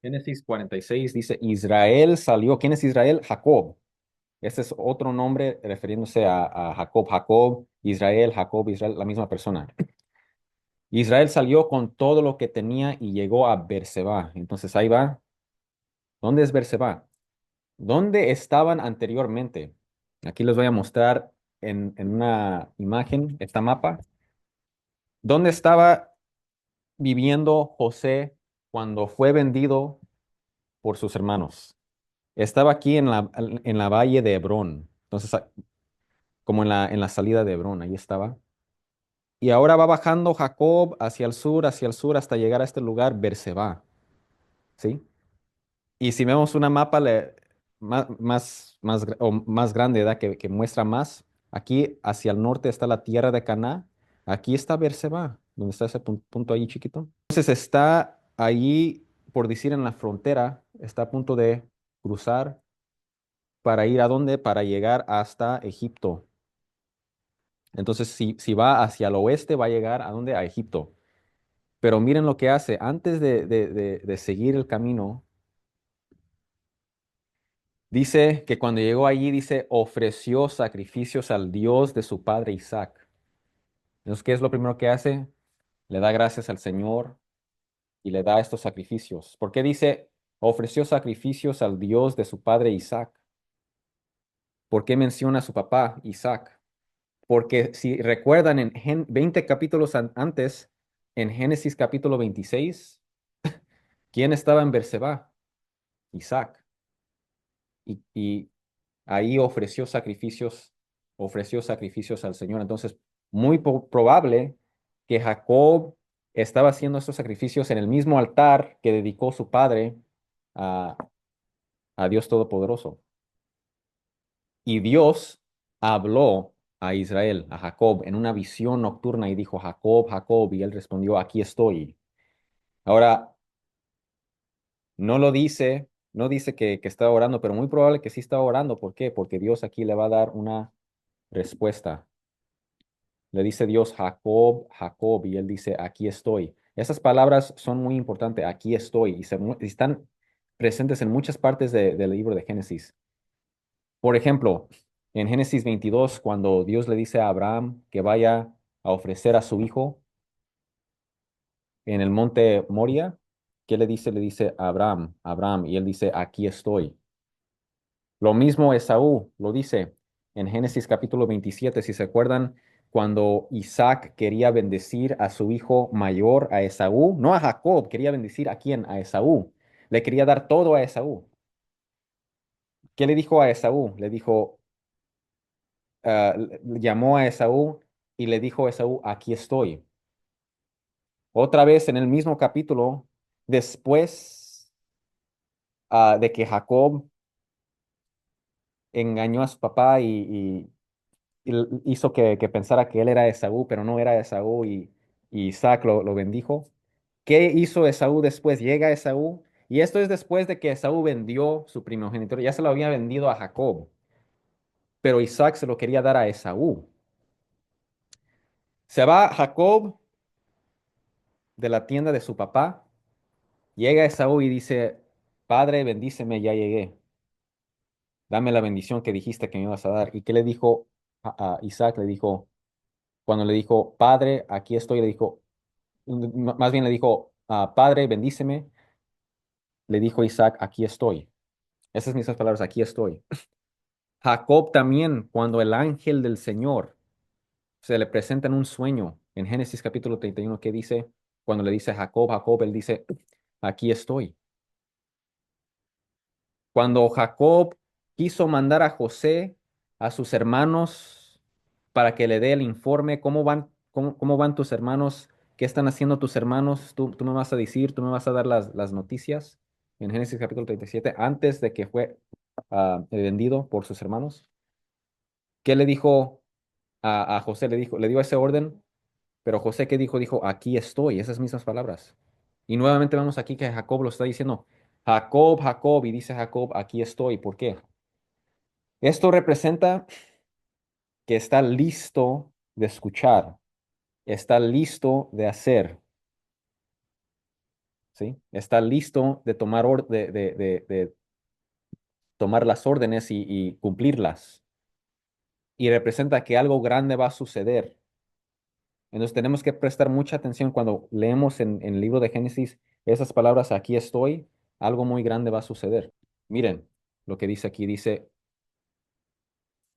Génesis 46 dice, Israel salió. ¿Quién es Israel? Jacob. Este es otro nombre refiriéndose a Jacob. Jacob, Israel, la misma persona. Israel salió con todo lo que tenía y llegó a Berseba. Entonces ahí va. ¿Dónde es Berseba? ¿Dónde estaban anteriormente? Aquí les voy a mostrar en una imagen, esta mapa. ¿Dónde estaba viviendo José cuando fue vendido por sus hermanos? Estaba aquí en la valle de Hebrón. Entonces, como en la salida de Hebrón, ahí estaba. Y ahora va bajando Jacob hacia el sur, hasta llegar a este lugar, Berseba, ¿sí? Y si vemos una mapa más grande, ¿verdad? Que muestra más, aquí hacia el norte está la tierra de Caná, aquí está Berseba, donde está ese punto ahí chiquito. Entonces está ahí, por decir, en la frontera, está a punto de cruzar para ir a dónde, para llegar hasta Egipto. Entonces, si va hacia el oeste, va a llegar a dónde, a Egipto. Pero miren lo que hace, antes de seguir el camino. Dice que cuando llegó allí, dice, ofreció sacrificios al Dios de su padre Isaac. Entonces, ¿qué es lo primero que hace? Le da gracias al Señor y le da estos sacrificios. ¿Por qué dice, ofreció sacrificios al Dios de su padre Isaac? ¿Por qué menciona a su papá Isaac? Porque si recuerdan en 20 capítulos antes, en Génesis capítulo 26, ¿quién estaba en Berseba? Isaac. Y ahí ofreció sacrificios al Señor. Entonces, muy probable que Jacob estaba haciendo estos sacrificios en el mismo altar que dedicó su padre a, a Dios Todopoderoso. Y Dios habló a Israel, a Jacob, en una visión nocturna y dijo, Jacob, Jacob, y él respondió, aquí estoy. Ahora, no dice que estaba orando, pero muy probable que sí estaba orando. ¿Por qué? Porque Dios aquí le va a dar una respuesta. Le dice Dios, Jacob, Jacob, y él dice, aquí estoy. Esas palabras son muy importantes, aquí estoy, y están presentes en muchas partes del libro de Génesis. Por ejemplo, en Génesis 22, cuando Dios le dice a Abraham que vaya a ofrecer a su hijo en el monte Moria, ¿qué le dice? Le dice Abraham, Abraham, y él dice, aquí estoy. Lo mismo Esaú lo dice en Génesis capítulo 27, si se acuerdan, cuando Isaac quería bendecir a su hijo mayor, a Esaú, no a Jacob, quería bendecir a quién, a Esaú. Le quería dar todo a Esaú. ¿Qué le dijo a Esaú? Le dijo, llamó a Esaú y le dijo a Esaú, aquí estoy. Otra vez en el mismo capítulo, después de que Jacob engañó a su papá y hizo que pensara que él era Esaú, pero no era Esaú y Isaac lo bendijo. ¿Qué hizo Esaú después? Llega Esaú y esto es después de que Esaú vendió su primogenitura, ya se lo había vendido a Jacob, pero Isaac se lo quería dar a Esaú. Se va Jacob de la tienda de su papá, llega Esaú y dice, Padre, bendíceme, ya llegué. Dame la bendición que dijiste que me ibas a dar. ¿Y qué le dijo a Isaac? Le dijo, cuando le dijo, Padre, aquí estoy, le dijo, más bien le dijo, Padre, bendíceme. Le dijo Isaac, aquí estoy. Esas mismas palabras, aquí estoy. Jacob también, cuando el ángel del Señor se le presenta en un sueño, en Génesis capítulo 31, que dice, cuando le dice Jacob, Jacob, él dice, aquí estoy. Cuando Jacob quiso mandar a José a sus hermanos para que le dé el informe, cómo van tus hermanos, qué están haciendo tus hermanos, tú me vas a decir, tú me vas a dar las noticias en Génesis capítulo 37 antes de que fue vendido por sus hermanos. ¿Qué le dijo a José? Le dio ese orden, pero José, ¿qué dijo? Dijo, aquí estoy, esas mismas palabras. Y nuevamente vemos aquí que Jacob lo está diciendo, Jacob, Jacob, y dice Jacob, aquí estoy. ¿Por qué? Esto representa que está listo de escuchar, está listo de hacer. ¿sí? Está listo de tomar, de tomar las órdenes y cumplirlas. Y representa que algo grande va a suceder. Entonces tenemos que prestar mucha atención cuando leemos en el libro de Génesis esas palabras, aquí estoy, algo muy grande va a suceder. Miren lo que dice aquí, dice,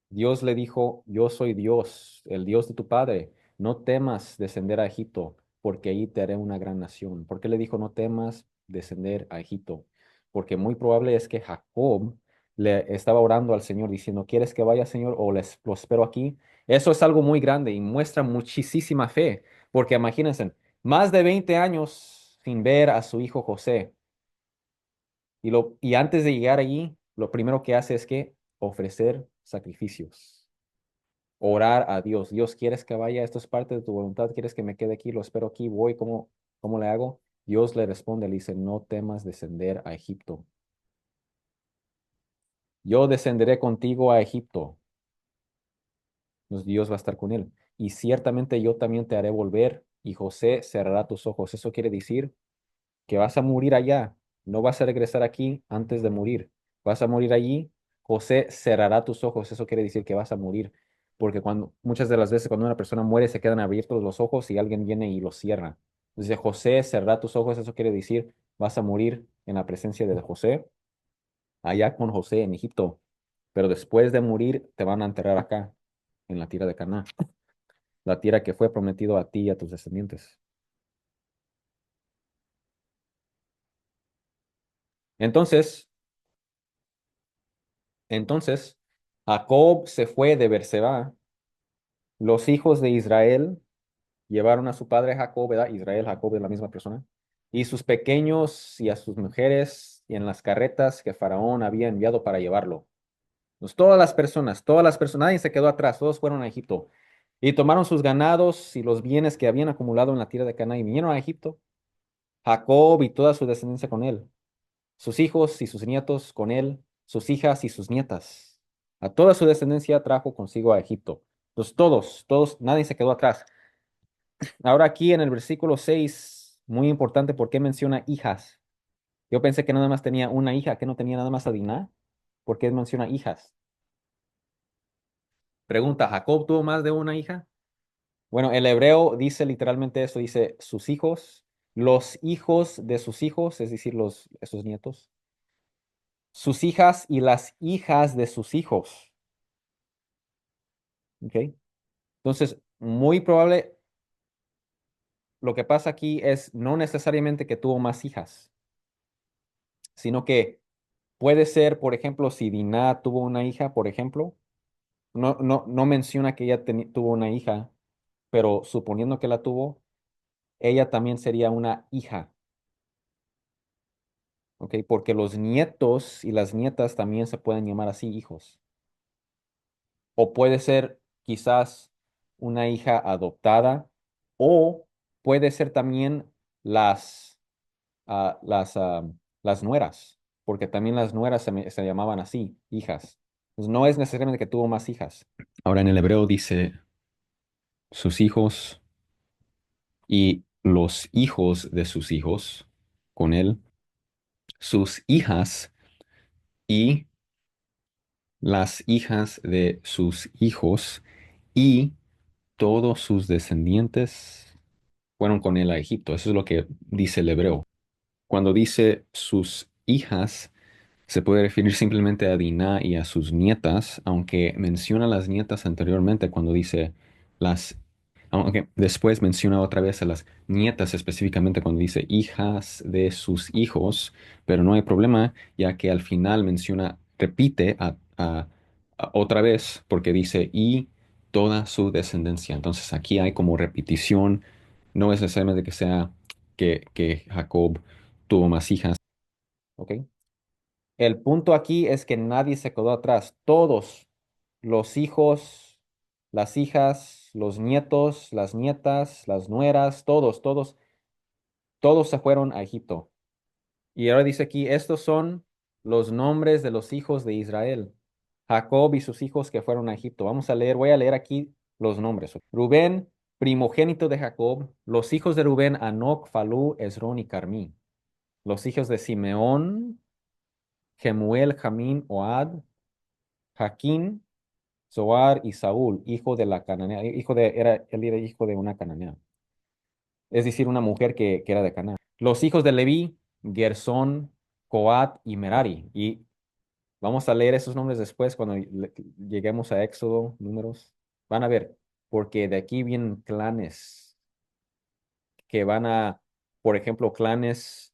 Dios le dijo, yo soy Dios, el Dios de tu padre. No temas descender a Egipto, porque allí te haré una gran nación. ¿Por qué le dijo, no temas descender a Egipto? Porque muy probable es que Jacob le estaba orando al Señor diciendo, ¿quieres que vaya, Señor, o lo espero aquí? Eso es algo muy grande y muestra muchísima fe, porque imagínense, más de 20 años sin ver a su hijo José. Y antes de llegar allí, lo primero que hace es que ofrecer sacrificios, orar a Dios. Dios, ¿quieres que vaya? Esto es parte de tu voluntad. ¿Quieres que me quede aquí? Lo espero aquí. Voy. ¿Cómo le hago? Dios le responde, le dice, no temas descender a Egipto. Yo descenderé contigo a Egipto. Pues Dios va a estar con él. Y ciertamente yo también te haré volver y José cerrará tus ojos. Eso quiere decir que vas a morir allá, no vas a regresar aquí antes de morir, vas a morir allí, José cerrará tus ojos, eso quiere decir que vas a morir, porque muchas de las veces cuando una persona muere se quedan abiertos los ojos y alguien viene y los cierra. Dice, José cerrará tus ojos, eso quiere decir vas a morir en la presencia de José, allá con José en Egipto, pero después de morir te van a enterrar acá, en la tierra de Canaán, la tierra que fue prometido a ti y a tus descendientes. Entonces, Entonces, Jacob se fue de Beerseba. Los hijos de Israel llevaron a su padre Jacob, ¿verdad? Israel, Jacob es la misma persona. Y sus pequeños y a sus mujeres y en las carretas que Faraón había enviado para llevarlo. Pues todas las personas, nadie se quedó atrás, todos fueron a Egipto. Y tomaron sus ganados y los bienes que habían acumulado en la tierra de Canaán y vinieron a Egipto. Jacob y toda su descendencia con él, sus hijos y sus nietos con él, sus hijas y sus nietas. A toda su descendencia trajo consigo a Egipto. Pues todos, nadie se quedó atrás. Ahora aquí en el versículo 6, muy importante, ¿por qué menciona hijas? Yo pensé que nada más tenía una hija, que no tenía nada más a Diná. ¿Por qué menciona hijas? Pregunta, ¿Jacob tuvo más de una hija? Bueno, el hebreo dice literalmente eso, dice sus hijos, los hijos de sus hijos, es decir, esos nietos, sus hijas y las hijas de sus hijos. ¿Ok? Entonces, muy probable, lo que pasa aquí es no necesariamente que tuvo más hijas, sino que puede ser, por ejemplo, si Diná tuvo una hija, por ejemplo, no menciona que ella tuvo una hija, pero suponiendo que la tuvo, ella también sería una hija, ¿ok? Porque los nietos y las nietas también se pueden llamar así, hijos. O puede ser quizás una hija adoptada, o puede ser también las a las nueras, porque también las nueras se llamaban así, hijas. Pues no es necesariamente que tuvo más hijas. Ahora en el hebreo dice sus hijos y los hijos de sus hijos con él, sus hijas y las hijas de sus hijos y todos sus descendientes fueron con él a Egipto. Eso es lo que dice el hebreo. Cuando dice sus hijas, se puede referir simplemente a Diná y a sus nietas, aunque menciona las nietas anteriormente cuando dice las, aunque después menciona otra vez a las nietas específicamente cuando dice hijas de sus hijos, pero no hay problema, ya que al final menciona, repite otra vez porque dice y toda su descendencia. Entonces aquí hay como repetición, no es necesariamente que sea que Jacob tuvo más hijas. ¿Ok? El punto aquí es que nadie se quedó atrás. Todos, los hijos, las hijas, los nietos, las nietas, las nueras, todos se fueron a Egipto. Y ahora dice aquí, estos son los nombres de los hijos de Israel. Jacob y sus hijos que fueron a Egipto. Voy a leer aquí los nombres. Rubén, primogénito de Jacob, los hijos de Rubén, Anoc, Falú, Esrón y Carmí. Los hijos de Simeón, Gemuel, Jamín, Oad, Jaquín, Zoar y Saúl, hijo de la cananea, él era hijo de una cananea, es decir, una mujer que era de Canaán. Los hijos de Leví, Gersón, Coat y Merari. Y vamos a leer esos nombres después cuando lleguemos a Éxodo, Números. Van a ver, porque de aquí vienen clanes que van a, por ejemplo, clanes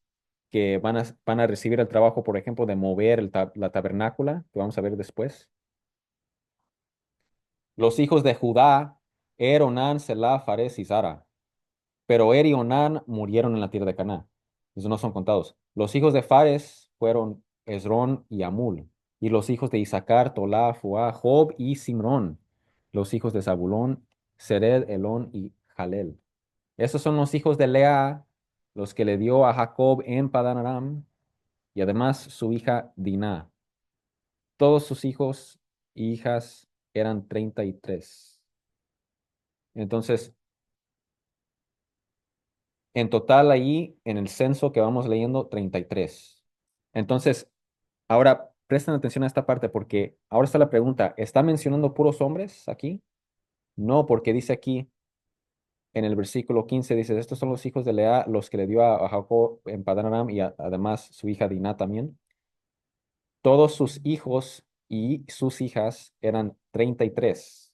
que van a recibir el trabajo, por ejemplo, de mover la tabernácula, que vamos a ver después. Los hijos de Judá, Er, Onán, Selah, Fares y Zara. Pero Er y Onán murieron en la tierra de Canaán. Esos no son contados. Los hijos de Fares fueron Esrón y Amul. Y los hijos de Isaacar, Tolá, Fuá, Job y Simrón. Los hijos de Zabulón, Sered, Elón y Jalel. Esos son los hijos de Lea, los que le dio a Jacob en Padan Aram, y además su hija Diná. Todos sus hijos e hijas eran 33. Entonces, en total ahí, en el censo que vamos leyendo, 33. Entonces, ahora presten atención a esta parte porque ahora está la pregunta, ¿está mencionando puros hombres aquí? No, porque dice aquí en el versículo 15, dice, estos son los hijos de Lea, los que le dio a Jacob en Padán Aram y además su hija Diná también. Todos sus hijos y sus hijas eran 33.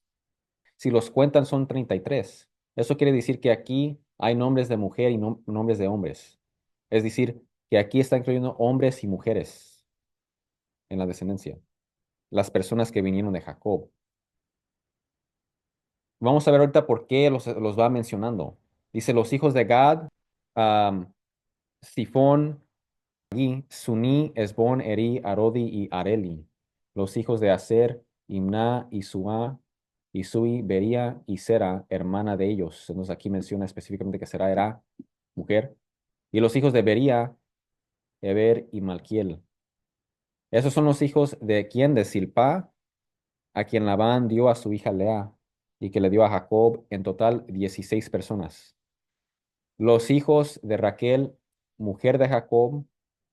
Si los cuentan son 33. Eso quiere decir que aquí hay nombres de mujer y nombres de hombres. Es decir, que aquí está incluyendo hombres y mujeres en la descendencia, las personas que vinieron de Jacob. Vamos a ver ahorita por qué los va mencionando. Dice, los hijos de Gad, am, Sifón, Agi, Suní, Esbón, Eri, Arodi y Areli. Los hijos de Aser, Imná, Isua, Isui, Bería y Sera, hermana de ellos. Entonces aquí menciona específicamente que Sera era mujer. Y los hijos de Bería, Eber y Malquiel. Esos son los hijos de quién, de Silpá, a quien Labán dio a su hija Lea y que le dio a Jacob en total 16 personas. Los hijos de Raquel, mujer de Jacob,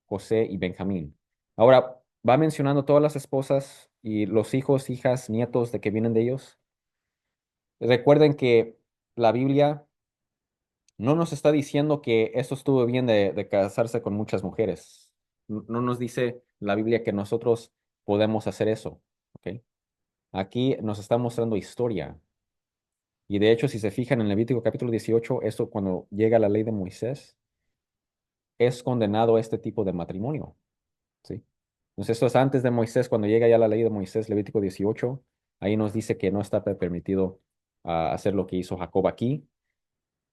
José y Benjamín. Ahora va mencionando todas las esposas y los hijos, hijas, nietos de que vienen de ellos. Recuerden que la Biblia no nos está diciendo que eso estuvo bien de casarse con muchas mujeres. No nos dice la Biblia que nosotros podemos hacer eso. ¿Ok? Aquí nos está mostrando historia. Y de hecho, si se fijan en Levítico capítulo 18, eso cuando llega la ley de Moisés, es condenado este tipo de matrimonio. ¿Sí? Entonces, esto es antes de Moisés, cuando llega ya la ley de Moisés, Levítico 18, ahí nos dice que no está permitido hacer lo que hizo Jacob aquí,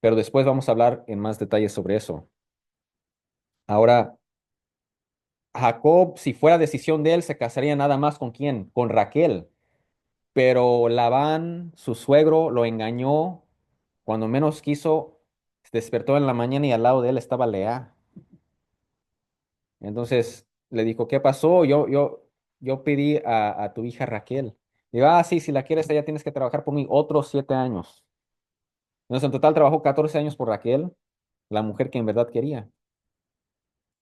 pero después vamos a hablar en más detalles sobre eso. Ahora, Jacob, si fuera decisión de él, se casaría nada más con quién, con Raquel, pero Labán, su suegro, lo engañó. Cuando menos quiso, se despertó en la mañana y al lado de él estaba Lea. Entonces le dijo, ¿qué pasó? Yo pedí a tu hija Raquel. Digo, sí, si la quieres, ella tienes que trabajar por mí otros 7 años. Entonces en total trabajó 14 años por Raquel, la mujer que en verdad quería.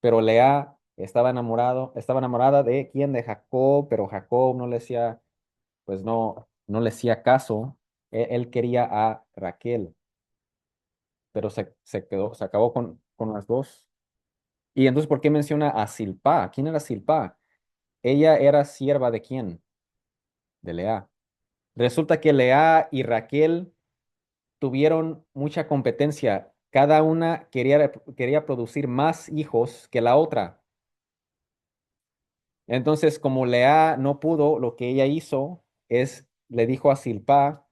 Pero Lea estaba enamorada de quién, de Jacob, pero Jacob no le hacía, pues no le hacía caso. Él quería a Raquel, pero se acabó con las dos. Y entonces, ¿por qué menciona a Silpá? ¿Quién era Silpá? Ella era sierva de quién? De Lea. Resulta que Lea y Raquel tuvieron mucha competencia. Cada una quería producir más hijos que la otra. Entonces, como Lea no pudo, lo que ella hizo es, le dijo a Silpá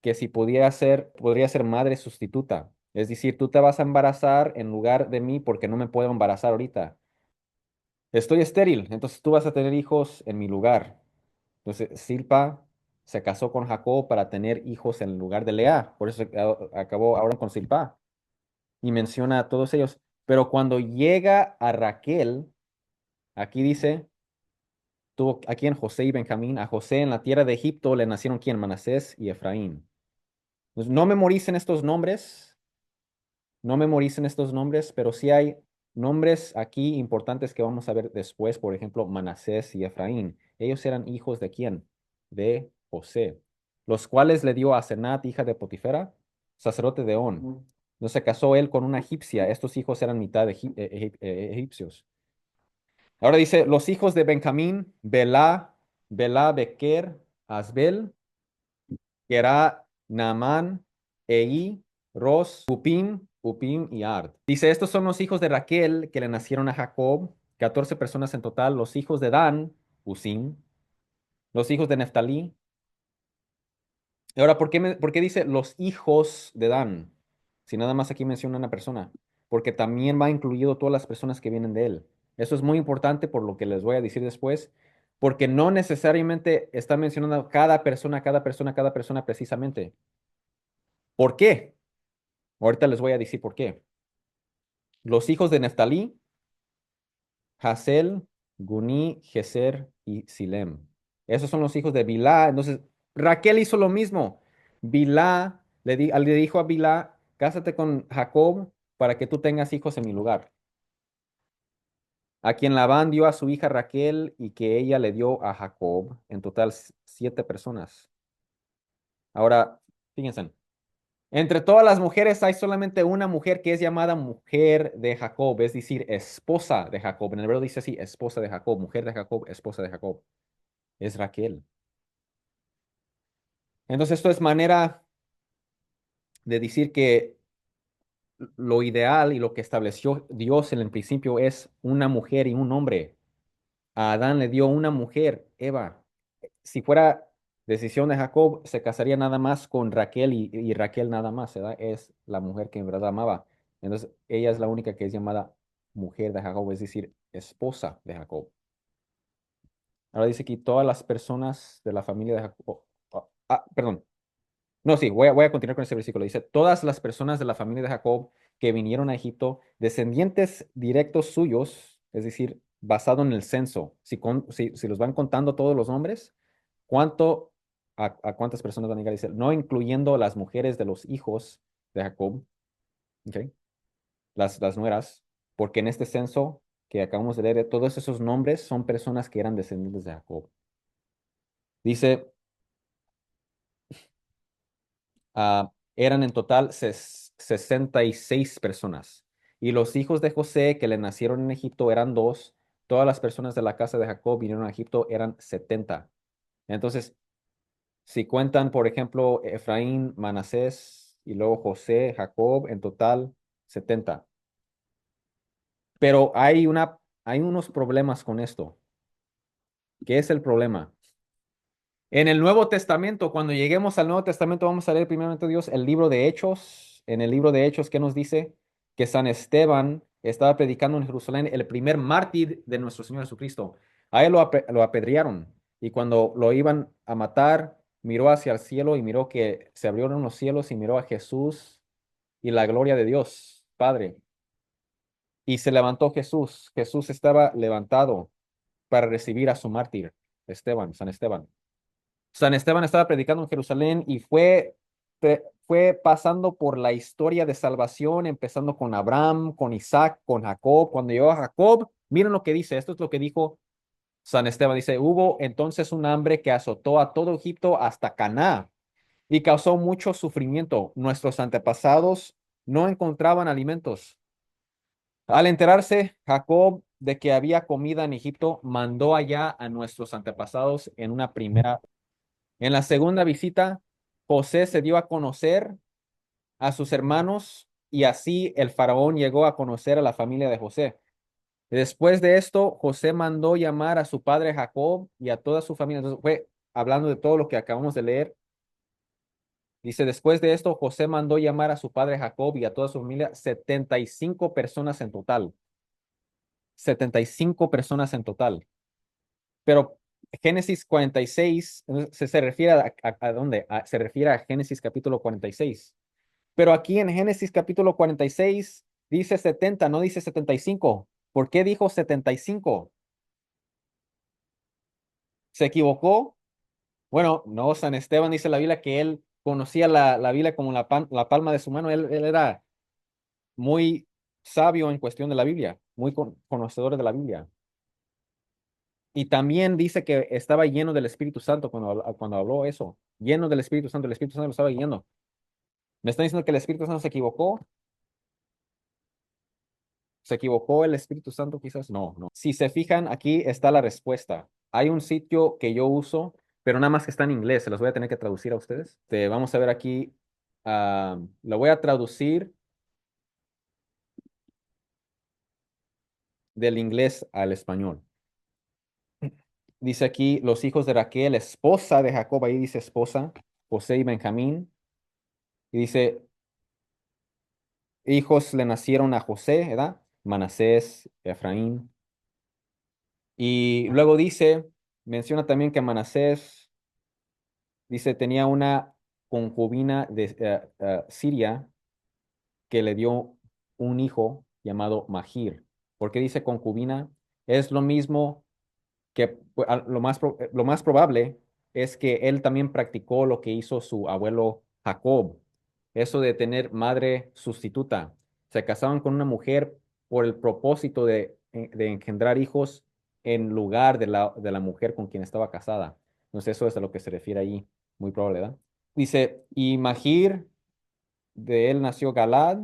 que si podría ser madre sustituta. Es decir, tú te vas a embarazar en lugar de mí porque no me puedo embarazar ahorita. Estoy estéril, entonces tú vas a tener hijos en mi lugar. Entonces, Silpa se casó con Jacob para tener hijos en lugar de Lea. Por eso acabó ahora con Silpa. Y menciona a todos ellos. Pero cuando llega a Raquel, aquí dice, tuvo aquí en José y Benjamín. A José en la tierra de Egipto le nacieron quién, Manasés y Efraín. Entonces, no memoricen estos nombres, no memoricen estos nombres, pero sí hay nombres aquí importantes que vamos a ver después, por ejemplo, Manasés y Efraín. Ellos eran hijos de quién? De José, los cuales le dio a Senat, hija de Potifera, sacerdote de On. No se casó él con una egipcia. Estos hijos eran mitad egipcios. Ahora dice, los hijos de Benjamín, Belá, Bequer, Asbel, Gerá, Naamán, Eí, Ros, Upim y Ard. Dice, estos son los hijos de Raquel que le nacieron a Jacob, 14 personas en total. Los hijos de Dan, Usim. Los hijos de Neftalí. Y ahora, ¿por qué dice los hijos de Dan? Si nada más aquí menciona una persona. Porque también va incluido todas las personas que vienen de él. Eso es muy importante por lo que les voy a decir después. Porque no necesariamente está mencionando cada persona precisamente. ¿Por qué? Ahorita les voy a decir por qué. Los hijos de Neftalí, Hasel, Guni, Geser y Silem. Esos son los hijos de Bilá. Entonces, Raquel hizo lo mismo. Bilá le dijo a Bilá, cásate con Jacob para que tú tengas hijos en mi lugar. A quien Labán dio a su hija Raquel y que ella le dio a Jacob, en total 7 personas. Ahora, fíjense. Entre todas las mujeres hay solamente una mujer que es llamada mujer de Jacob, es decir, esposa de Jacob. En el hebreo dice así, esposa de Jacob, mujer de Jacob, esposa de Jacob. Es Raquel. Entonces esto es manera de decir que lo ideal y lo que estableció Dios en el principio es una mujer y un hombre. A Adán le dio una mujer, Eva. Si fuera decisión de Jacob, se casaría nada más con Raquel y Raquel nada más, ¿verdad? Es la mujer que en verdad amaba. Entonces, ella es la única que es llamada mujer de Jacob, es decir, esposa de Jacob. Ahora dice que todas las personas de la familia de Jacob, perdón. No, sí, voy a continuar con ese versículo. Dice, todas las personas de la familia de Jacob que vinieron a Egipto, descendientes directos suyos, es decir, basado en el censo, si los van contando todos los nombres, ¿cuánto, a cuántas personas van a llegar? Dice, no incluyendo las mujeres de los hijos de Jacob, ¿ok? Las nueras, porque en este censo que acabamos de leer, todos esos nombres son personas que eran descendientes de Jacob. Dice, eran en total 66 personas. Y los hijos de José que le nacieron en Egipto eran dos. Todas las personas de la casa de Jacob vinieron a Egipto eran 70. Entonces, si cuentan, por ejemplo, Efraín, Manasés y luego José, Jacob, en total 70. Pero hay unos problemas con esto. ¿Qué es el problema? En el Nuevo Testamento, cuando lleguemos al Nuevo Testamento, vamos a leer primeramente Dios el libro de Hechos. En el libro de Hechos, ¿qué nos dice? Que San Esteban estaba predicando en Jerusalén, el primer mártir de nuestro Señor Jesucristo. A él lo apedrearon y cuando lo iban a matar, miró hacia el cielo y miró que se abrieron los cielos y miró a Jesús y la gloria de Dios, Padre. Y se levantó Jesús. Jesús estaba levantado para recibir a su mártir, Esteban, San Esteban. San Esteban estaba predicando en Jerusalén y fue pasando por la historia de salvación, empezando con Abraham, con Isaac, con Jacob. Cuando llegó a Jacob, miren lo que dice, esto es lo que dijo San Esteban. Dice, hubo entonces un hambre que azotó a todo Egipto hasta Caná y causó mucho sufrimiento. Nuestros antepasados no encontraban alimentos. Al enterarse Jacob de que había comida en Egipto, mandó allá a nuestros antepasados en una primera. En la segunda visita, José se dio a conocer a sus hermanos y así el faraón llegó a conocer a la familia de José. Después de esto, José mandó llamar a su padre Jacob y a toda su familia. Entonces fue hablando de todo lo que acabamos de leer. Dice, después de esto, José mandó llamar a su padre Jacob y a toda su familia, 75 personas en total. 75 personas en total. Pero Génesis 46 se refiere a dónde? Se refiere a Génesis capítulo 46. Pero aquí en Génesis capítulo 46 dice 70, no dice 75. ¿Por qué dijo 75? ¿Se equivocó? Bueno, no, San Esteban dice la Biblia que él conocía la Biblia como la palma de su mano. Él era muy sabio en cuestión de la Biblia, muy conocedor de la Biblia. Y también dice que estaba lleno del Espíritu Santo cuando habló eso, lleno del Espíritu Santo, el Espíritu Santo lo estaba guiando. ¿Me están diciendo que el Espíritu Santo se equivocó? ¿Se equivocó el Espíritu Santo quizás? No, no. Si se fijan, aquí está la respuesta. Hay un sitio que yo uso, pero nada más que está en inglés. Se los voy a tener que traducir a ustedes. Vamos a ver aquí. Lo voy a traducir del inglés al español. Dice aquí, los hijos de Raquel, esposa de Jacob, ahí dice esposa, José y Benjamín. Y dice, hijos le nacieron a José, ¿verdad? Manasés, Efraín. Y luego dice, menciona también que Manasés, dice, tenía una concubina de Siria que le dio un hijo llamado Magir. ¿Por qué dice concubina? Es lo mismo que lo más probable es que él también practicó lo que hizo su abuelo Jacob, eso de tener madre sustituta. Se casaban con una mujer por el propósito de engendrar hijos en lugar de la mujer con quien estaba casada. Entonces eso es a lo que se refiere ahí, muy probable, ¿verdad? Dice, y Magir, de él nació Galad,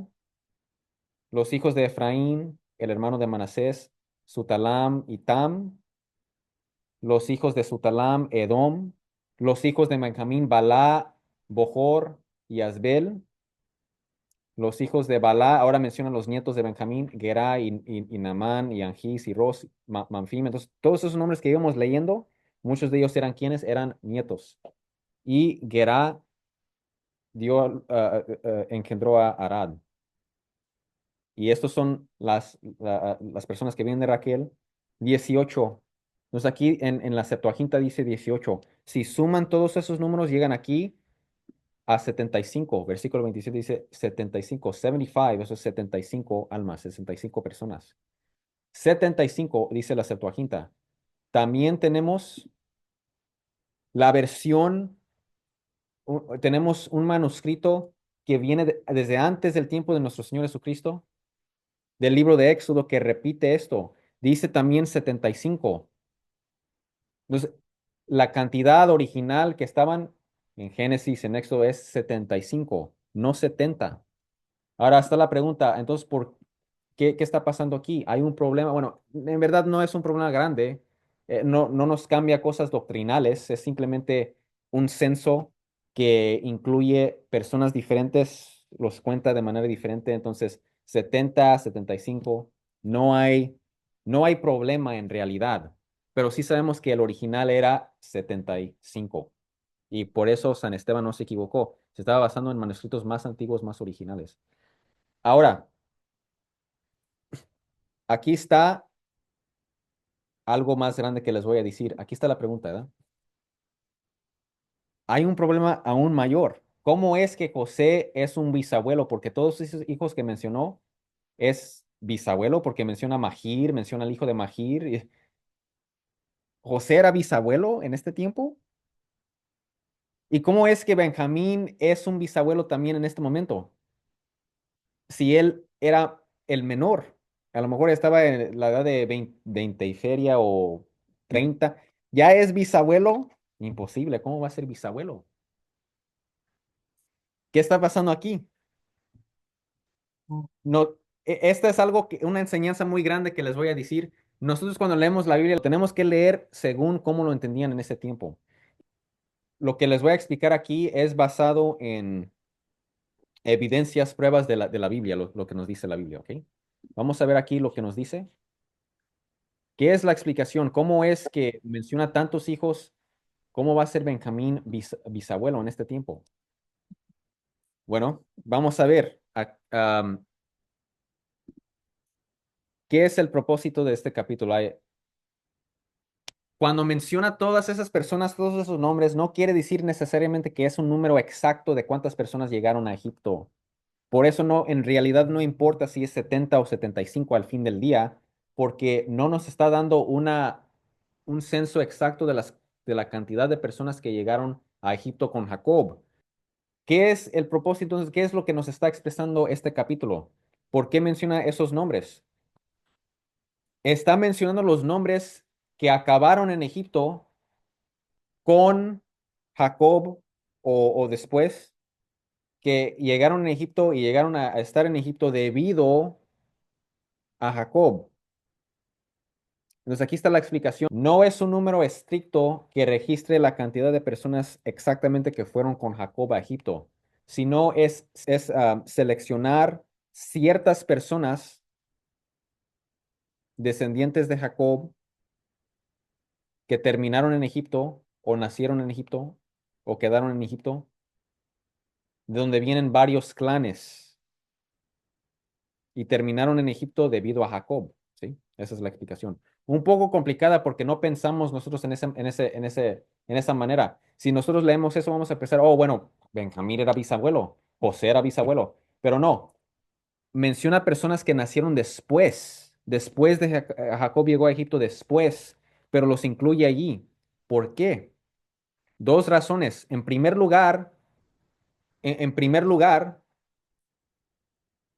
los hijos de Efraín, el hermano de Manasés, Sutalam y Tam, los hijos de Sutalam, Edom, los hijos de Benjamín, Balá, Bojor y Asbel, los hijos de Balá, ahora mencionan los nietos de Benjamín, Gerá y Naamán y Anjís y Ros, Manfim. Entonces, todos esos nombres que íbamos leyendo, muchos de ellos eran quienes eran nietos. Y Gerá engendró a Arad. Y estos son las personas que vienen de Raquel, 18. Entonces aquí en la Septuaginta dice 18. Si suman todos esos números, llegan aquí a 75. Versículo 27 dice 75, 75, eso es 75 almas, 65 personas. 75 dice la Septuaginta. También tenemos la versión, tenemos un manuscrito que viene desde antes del tiempo de nuestro Señor Jesucristo, del libro de Éxodo, que repite esto. Dice también 75. Entonces, la cantidad original que estaban en Génesis, en Éxodo, es 75, no 70. Ahora está la pregunta, entonces, ¿qué está pasando aquí? Hay un problema, bueno, en verdad no es un problema grande, no nos cambia cosas doctrinales, es simplemente un censo que incluye personas diferentes, los cuenta de manera diferente, entonces 70, 75, no hay, no hay problema en realidad, pero sí sabemos que el original era 75 y por eso San Esteban no se equivocó, se estaba basando en manuscritos más antiguos, más originales. Ahora, aquí está algo más grande que les voy a decir. Aquí está la pregunta, ¿verdad? Hay un problema aún mayor. ¿Cómo es que José es un bisabuelo? Porque todos esos hijos que mencionó es bisabuelo, porque menciona a Magir, menciona al hijo de Magir. ¿José era bisabuelo en este tiempo? ¿Y cómo es que Benjamín es un bisabuelo también en este momento? Si él era el menor, a lo mejor estaba en la edad de 20 y feria o 30, ya es bisabuelo, imposible, ¿cómo va a ser bisabuelo? ¿Qué está pasando aquí? No, esta es algo una enseñanza muy grande que les voy a decir. Nosotros cuando leemos la Biblia lo tenemos que leer según cómo lo entendían en ese tiempo. Lo que les voy a explicar aquí es basado en evidencias, pruebas de la Biblia, lo que nos dice la Biblia, ¿ok? Vamos a ver aquí lo que nos dice. ¿Qué es la explicación? ¿Cómo es que menciona tantos hijos? ¿Cómo va a ser Benjamín bisabuelo en este tiempo? Bueno, vamos a ver qué es el propósito de este capítulo. Cuando menciona todas esas personas, todos esos nombres, no quiere decir necesariamente que es un número exacto de cuántas personas llegaron a Egipto. Por eso no, en realidad no importa si es 70 o 75 al fin del día, porque no nos está dando un censo exacto de la cantidad de personas que llegaron a Egipto con Jacob. ¿Qué es el propósito? Entonces, ¿qué es lo que nos está expresando este capítulo? ¿Por qué menciona esos nombres? Está mencionando los nombres que acabaron en Egipto con Jacob o después que llegaron en Egipto y llegaron a estar en Egipto debido a Jacob. Entonces aquí está la explicación. No es un número estricto que registre la cantidad de personas exactamente que fueron con Jacob a Egipto, sino es seleccionar ciertas personas descendientes de Jacob que terminaron en Egipto o nacieron en Egipto o quedaron en Egipto, de donde vienen varios clanes y terminaron en Egipto debido a Jacob, ¿sí? Esa es la explicación. Un poco complicada porque no pensamos nosotros en esa manera. Si nosotros leemos eso, vamos a pensar, oh, bueno, Benjamín era bisabuelo, José era bisabuelo, pero no. Menciona personas que nacieron después de Jacob llegó a Egipto después, pero los incluye allí. ¿Por qué? Dos razones. En primer lugar,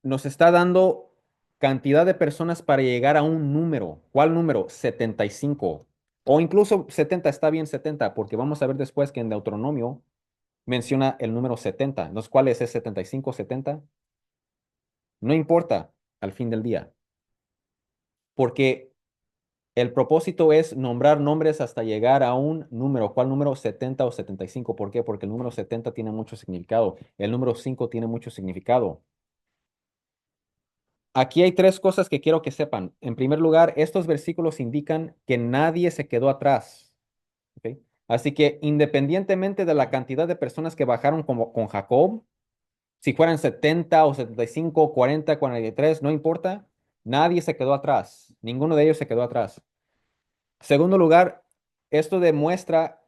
nos está dando cantidad de personas para llegar a un número. ¿Cuál número? 75. O incluso 70, está bien 70, porque vamos a ver después que en Deuteronomio menciona el número 70. Entonces, ¿cuál es? ¿Es 75, 70? No importa al fin del día, porque el propósito es nombrar nombres hasta llegar a un número. ¿Cuál número? 70 o 75. ¿Por qué? Porque el número 70 tiene mucho significado. El número 5 tiene mucho significado. Aquí hay tres cosas que quiero que sepan. En primer lugar, estos versículos indican que nadie se quedó atrás. ¿Ok? Así que independientemente de la cantidad de personas que bajaron como, con Jacob, si fueran 70 o 75, 40, 43, no importa, nadie se quedó atrás. Ninguno de ellos se quedó atrás. Segundo lugar, esto demuestra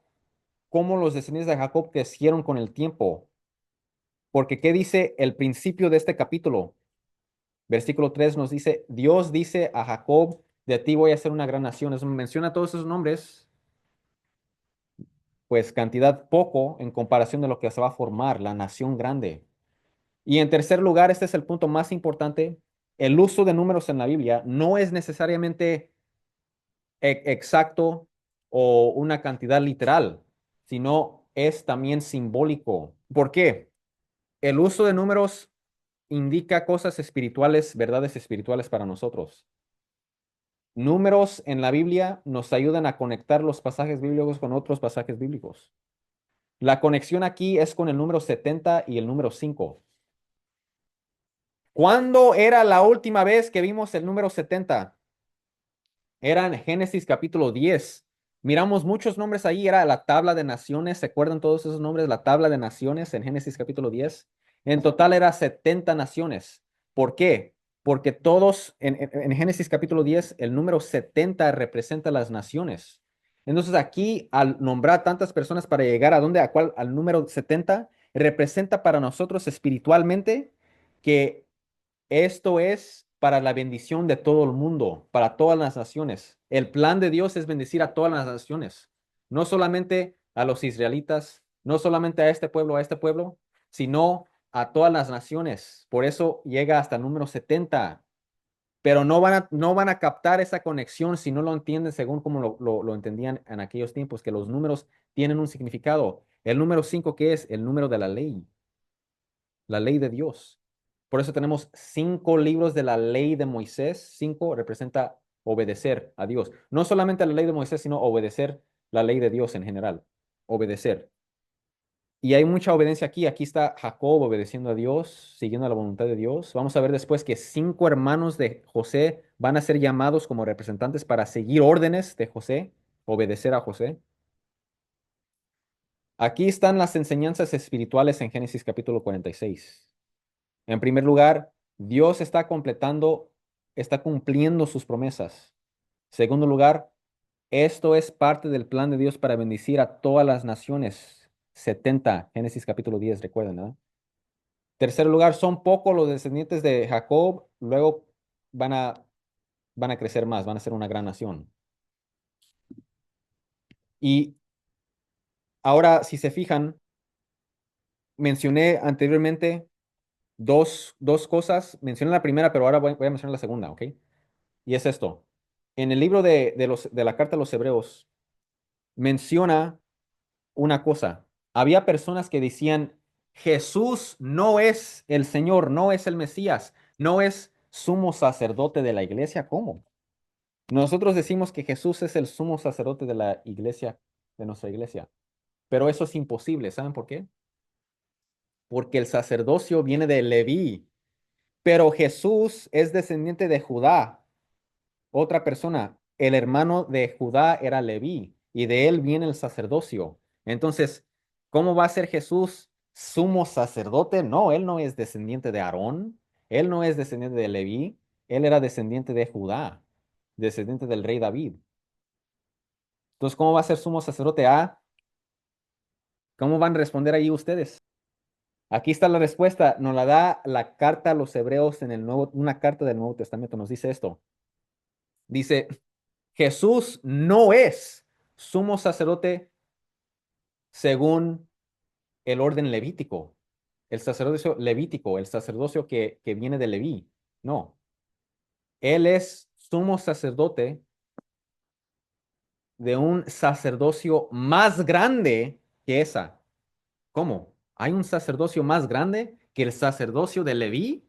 cómo los descendientes de Jacob crecieron con el tiempo. Porque ¿qué dice el principio de este capítulo? Versículo 3 nos dice, Dios dice a Jacob, de ti voy a hacer una gran nación. Eso menciona todos esos nombres, pues cantidad poco en comparación de lo que se va a formar, la nación grande. Y en tercer lugar, este es el punto más importante, el uso de números en la Biblia no es necesariamente exacto o una cantidad literal, sino es también simbólico. ¿Por qué? El uso de números indica cosas espirituales, verdades espirituales para nosotros. Números en la Biblia nos ayudan a conectar los pasajes bíblicos con otros pasajes bíblicos. La conexión aquí es con el número 70 y el número 5. ¿Cuándo era la última vez que vimos el número 70? Era en Génesis capítulo 10. Miramos muchos nombres ahí, era la tabla de naciones, ¿se acuerdan todos esos nombres? La tabla de naciones en Génesis capítulo 10. En total era 70 naciones. ¿Por qué? Porque todos, en Génesis capítulo 10, el número 70 representa las naciones. Entonces aquí, al nombrar tantas personas para llegar a dónde, a cuál, al número 70, representa para nosotros espiritualmente que esto es para la bendición de todo el mundo, para todas las naciones. El plan de Dios es bendecir a todas las naciones, no solamente a los israelitas, no solamente a este pueblo, sino a todas las naciones. Por eso llega hasta el número 70. Pero no van a captar esa conexión si no lo entienden según como lo entendían en aquellos tiempos, que los números tienen un significado. El número 5, ¿qué es? El número de la ley de Dios. Por eso tenemos 5 libros de la ley de Moisés. 5 representa obedecer a Dios. No solamente la ley de Moisés, sino obedecer la ley de Dios en general. Obedecer. Y hay mucha obediencia aquí. Aquí está Jacob obedeciendo a Dios, siguiendo la voluntad de Dios. Vamos a ver después que 5 hermanos de José van a ser llamados como representantes para seguir órdenes de José, obedecer a José. Aquí están las enseñanzas espirituales en Génesis capítulo 46. En primer lugar, Dios está cumpliendo sus promesas. Segundo lugar, esto es parte del plan de Dios para bendecir a todas las naciones. 70, Génesis capítulo 10, recuerden, ¿no? Tercer lugar, son pocos los descendientes de Jacob, luego van a, van a crecer más, van a ser una gran nación. Y ahora, si se fijan, mencioné anteriormente dos cosas. Mencioné la primera, pero ahora voy a mencionar la segunda, ¿ok? Y es esto. En el libro de la carta a los Hebreos menciona una cosa. Había personas que decían, Jesús no es el Señor, no es el Mesías, no es sumo sacerdote de la iglesia. ¿Cómo? Nosotros decimos que Jesús es el sumo sacerdote de la iglesia, de nuestra iglesia, pero eso es imposible. ¿Saben por qué? Porque el sacerdocio viene de Leví, pero Jesús es descendiente de Judá. Otra persona, el hermano de Judá era Leví, y de él viene el sacerdocio. Entonces, ¿cómo va a ser Jesús sumo sacerdote? No, él no es descendiente de Aarón, él no es descendiente de Leví, él era descendiente de Judá, descendiente del rey David. Entonces, ¿cómo va a ser sumo sacerdote? Ah, ¿cómo van a responder ahí ustedes? Aquí está la respuesta, nos la da la carta a los hebreos en el nuevo, una carta del Nuevo Testamento, nos dice esto. Dice, Jesús no es sumo sacerdote según el orden levítico, el sacerdocio levítico, el sacerdocio que viene de Leví. No, él es sumo sacerdote de un sacerdocio más grande que esa. ¿Cómo? ¿Hay un sacerdocio más grande que el sacerdocio de Leví,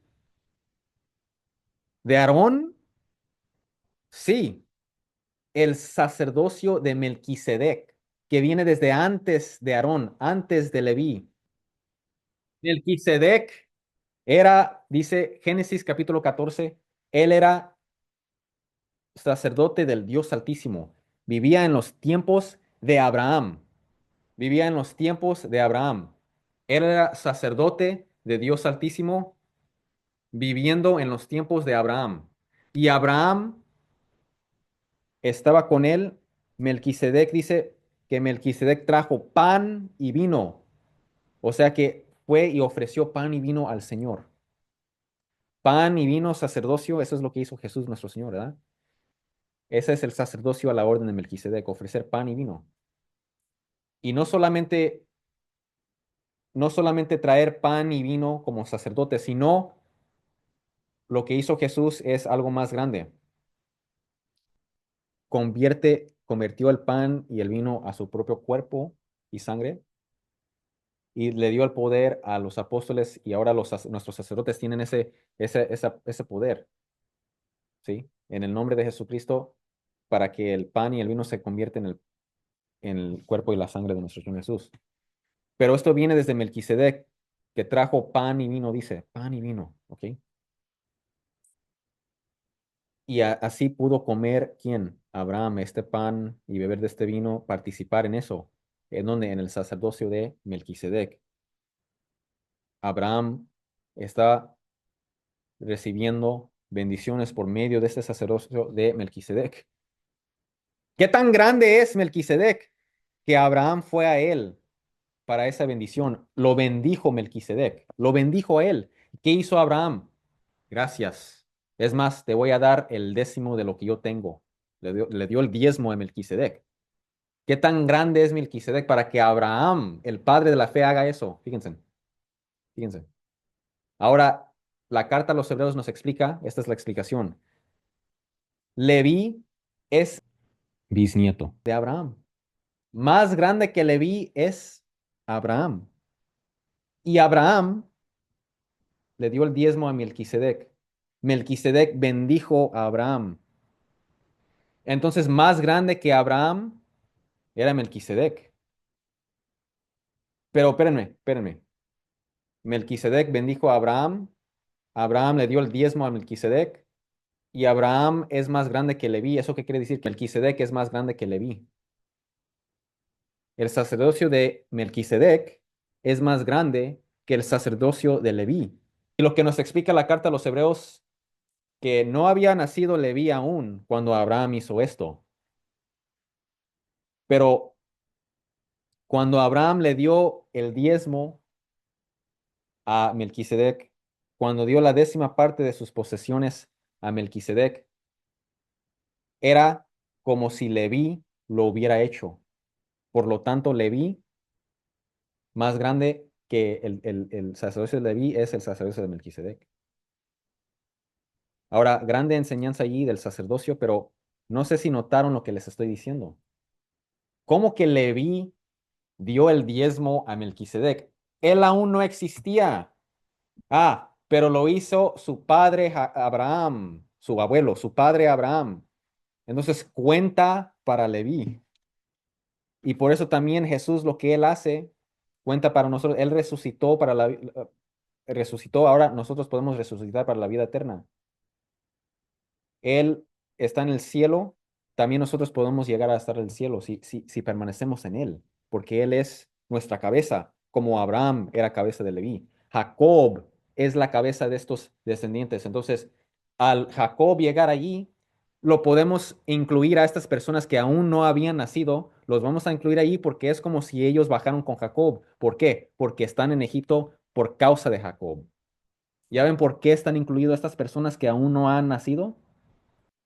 de Aarón? Sí, el sacerdocio de Melquisedec, que viene desde antes de Aarón, antes de Leví. Melquisedec era, dice Génesis capítulo 14, él era sacerdote del Dios Altísimo. Vivía en los tiempos de Abraham. Vivía en los tiempos de Abraham. Él era sacerdote de Dios Altísimo viviendo en los tiempos de Abraham. Y Abraham estaba con él. Melquisedec dice que Melquisedec trajo pan y vino. O sea que fue y ofreció pan y vino al Señor. Pan y vino, sacerdocio, eso es lo que hizo Jesús nuestro Señor, ¿verdad? Ese es el sacerdocio a la orden de Melquisedec, ofrecer pan y vino. Y no solamente traer pan y vino como sacerdote, sino lo que hizo Jesús es algo más grande. Convirtió el pan y el vino a su propio cuerpo y sangre y le dio el poder a los apóstoles y ahora nuestros sacerdotes tienen ese poder, ¿sí? En el nombre de Jesucristo, para que el pan y el vino se conviertan en el cuerpo y la sangre de nuestro Señor Jesús. Pero esto viene desde Melquisedec, que trajo pan y vino, dice, pan y vino, ¿ok? Y así pudo comer, ¿quién? Abraham, este pan y beber de este vino, participar en eso. ¿En donde En el sacerdocio de Melquisedec. Abraham está recibiendo bendiciones por medio de este sacerdocio de Melquisedec. ¿Qué tan grande es Melquisedec? Que Abraham fue a él para esa bendición. Lo bendijo Melquisedec, lo bendijo a él. ¿Qué hizo Abraham? Gracias. Es más, te voy a dar el décimo de lo que yo tengo. Le dio el diezmo a Melquisedec. ¿Qué tan grande es Melquisedec para que Abraham, el padre de la fe, haga eso? Fíjense, fíjense. Ahora, la carta a los hebreos nos explica, esta es la explicación. Leví es bisnieto de Abraham. Más grande que Leví es Abraham. Y Abraham le dio el diezmo a Melquisedec. Melquisedec bendijo a Abraham. Entonces, más grande que Abraham era Melquisedec. Pero espérenme. Melquisedec bendijo a Abraham. Abraham le dio el diezmo a Melquisedec. Y Abraham es más grande que Leví. ¿Eso qué quiere decir? Que Melquisedec es más grande que Leví. El sacerdocio de Melquisedec es más grande que el sacerdocio de Leví. Y lo que nos explica la carta a los hebreos, que no había nacido Leví aún cuando Abraham hizo esto. Pero cuando Abraham le dio el diezmo a Melquisedec, cuando dio la décima parte de sus posesiones a Melquisedec, era como si Leví lo hubiera hecho. Por lo tanto, Leví más grande que el sacerdocio de Leví es el sacerdocio de Melquisedec. Ahora, grande enseñanza allí del sacerdocio, pero no sé si notaron lo que les estoy diciendo. ¿Cómo que Leví dio el diezmo a Melquisedec? Él aún no existía. Ah, pero lo hizo su padre Abraham, su abuelo, su padre Abraham. Entonces cuenta para Leví. Y por eso también Jesús lo que él hace cuenta para nosotros. Él resucitó para resucitó, ahora nosotros podemos resucitar para la vida eterna. Él está en el cielo, también nosotros podemos llegar a estar en el cielo si permanecemos en Él, porque Él es nuestra cabeza, como Abraham era cabeza de Leví. Jacob es la cabeza de estos descendientes. Entonces, al Jacob llegar allí, lo podemos incluir a estas personas que aún no habían nacido, los vamos a incluir allí porque es como si ellos bajaron con Jacob. ¿Por qué? Porque están en Egipto por causa de Jacob. ¿Ya ven por qué están incluidas estas personas que aún no han nacido?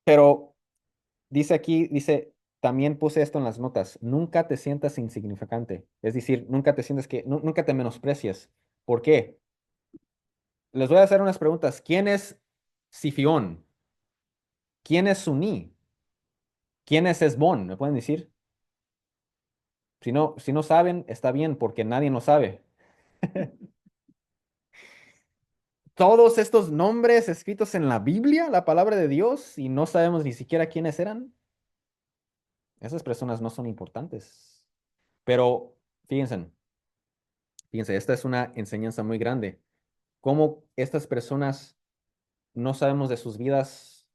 Pero dice aquí, dice, también puse esto en las notas, nunca te sientas insignificante, es decir, nunca te sientes nunca te menosprecies. ¿Por qué? Les voy a hacer unas preguntas. ¿Quién es Sifión? ¿Quién es Suní? ¿Quién es Esbón? ¿Me pueden decir? Si no saben, está bien, porque nadie lo sabe. Todos estos nombres escritos en la Biblia, la palabra de Dios, y no sabemos ni siquiera quiénes eran, esas personas no son importantes. Pero fíjense, fíjense, esta es una enseñanza muy grande. Cómo estas personas no sabemos de sus vidas,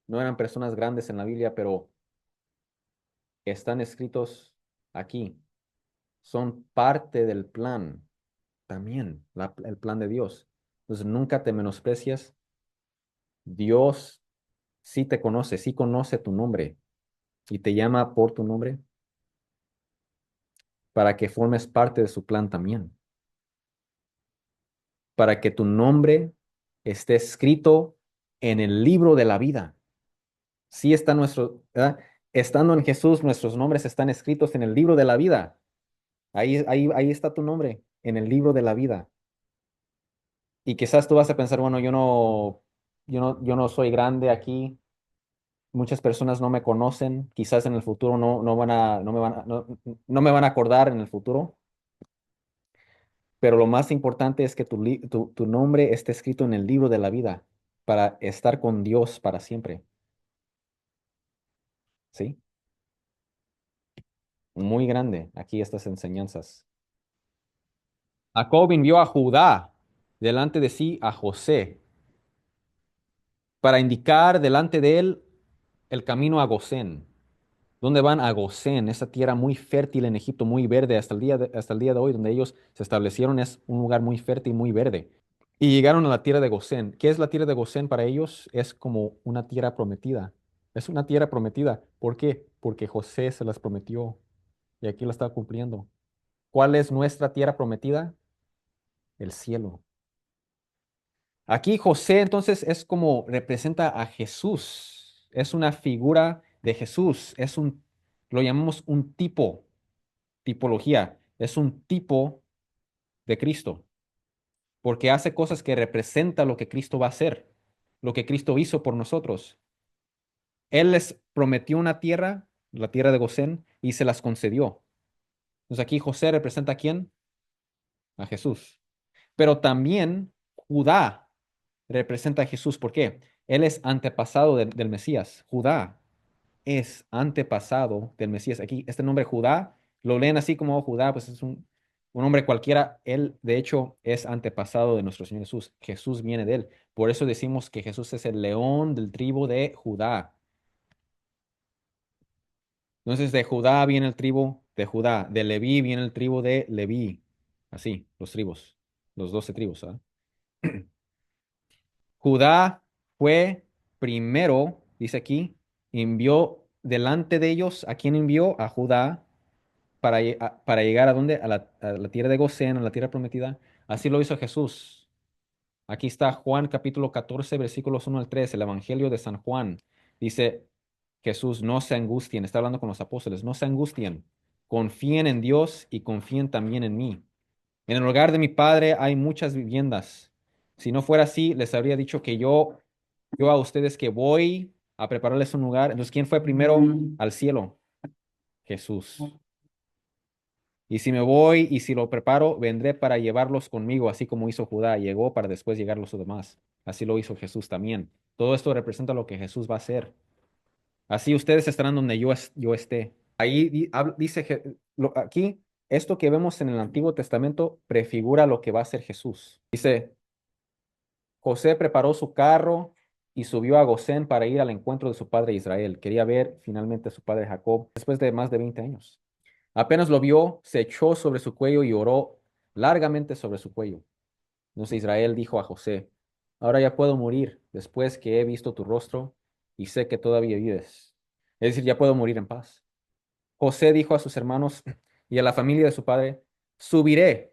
no eran personas grandes en la Biblia, pero están escritos aquí. Son parte del plan también, el plan de Dios. Entonces nunca te menosprecias. Dios sí conoce tu nombre y te llama por tu nombre para que formes parte de su plan también, para que tu nombre esté escrito en el libro de la vida. Sí está ¿verdad? Estando en Jesús, nuestros nombres están escritos en el libro de la vida. Ahí está tu nombre, en el libro de la vida. Y quizás tú vas a pensar, bueno, yo no soy grande aquí. Muchas personas no me conocen. Quizás en el futuro no me van a acordar en el futuro. Pero lo más importante es que tu nombre esté escrito en el libro de la vida para estar con Dios para siempre. ¿Sí? Muy grande aquí estas enseñanzas. Jacob envió a Judá delante de sí a José para indicar delante de él el camino a Gosén. ¿Dónde van? A Gosén, esa tierra muy fértil en Egipto, muy verde hasta el día de hoy, donde ellos se establecieron, es un lugar muy fértil, muy verde. Y llegaron a la tierra de Gosén. ¿Qué es la tierra de Gosén para ellos? Es como una tierra prometida. Es una tierra prometida. ¿Por qué? Porque José se las prometió y aquí la está cumpliendo. ¿Cuál es nuestra tierra prometida? El cielo. Aquí José entonces es como representa a Jesús, es una figura de Jesús, lo llamamos un tipología, es un tipo de Cristo, porque hace cosas que representan lo que Cristo va a hacer, lo que Cristo hizo por nosotros. Él les prometió una tierra, la tierra de Gosén, y se las concedió. Entonces aquí José representa a quién? A Jesús. Pero también Judá representa a Jesús. ¿Por qué? Él es antepasado del Mesías. Judá es antepasado del Mesías. Aquí, este nombre Judá, lo leen así como Judá, pues es un hombre cualquiera. Él, de hecho, es antepasado de nuestro Señor Jesús. Jesús viene de él. Por eso decimos que Jesús es el león del tribu de Judá. Entonces, de Judá viene el tribu de Judá. De Leví viene el tribu de Leví. Así, los tribus, los 12 tribus, ¿ah? Judá fue primero, dice aquí, envió delante de ellos, ¿a quién envió? A Judá para llegar a dónde? A la tierra de Gosén, a la tierra prometida. Así lo hizo Jesús. Aquí está Juan capítulo 14, versículos 1 al 3, el Evangelio de San Juan. Dice Jesús, no se angustien, está hablando con los apóstoles, no se angustien, confíen en Dios y confíen también en mí. En el hogar de mi padre hay muchas viviendas. Si no fuera así, les habría dicho que yo a ustedes que voy a prepararles un lugar. Entonces, ¿quién fue primero al cielo? Jesús. Y si me voy y si lo preparo, vendré para llevarlos conmigo, así como hizo Judá, llegó para después llegar los demás. Así lo hizo Jesús también. Todo esto representa lo que Jesús va a hacer. Así ustedes estarán donde yo esté. Ahí dice, aquí, esto que vemos en el Antiguo Testamento prefigura lo que va a hacer Jesús. Dice, José preparó su carro y subió a Gosén para ir al encuentro de su padre Israel. Quería ver finalmente a su padre Jacob después de más de 20 años. Apenas lo vio, se echó sobre su cuello y oró largamente sobre su cuello. Entonces Israel dijo a José, ahora ya puedo morir después que he visto tu rostro y sé que todavía vives. Es decir, ya puedo morir en paz. José dijo a sus hermanos y a la familia de su padre, subiré,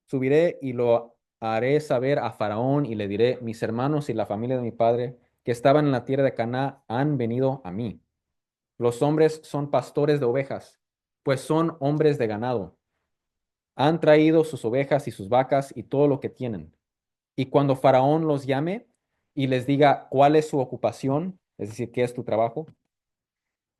subiré y lo haré saber a Faraón y le diré, mis hermanos y la familia de mi padre que estaban en la tierra de Canaán han venido a mí. Los hombres son pastores de ovejas, pues son hombres de ganado. Han traído sus ovejas y sus vacas y todo lo que tienen. Y cuando Faraón los llame y les diga cuál es su ocupación, es decir, qué es tu trabajo,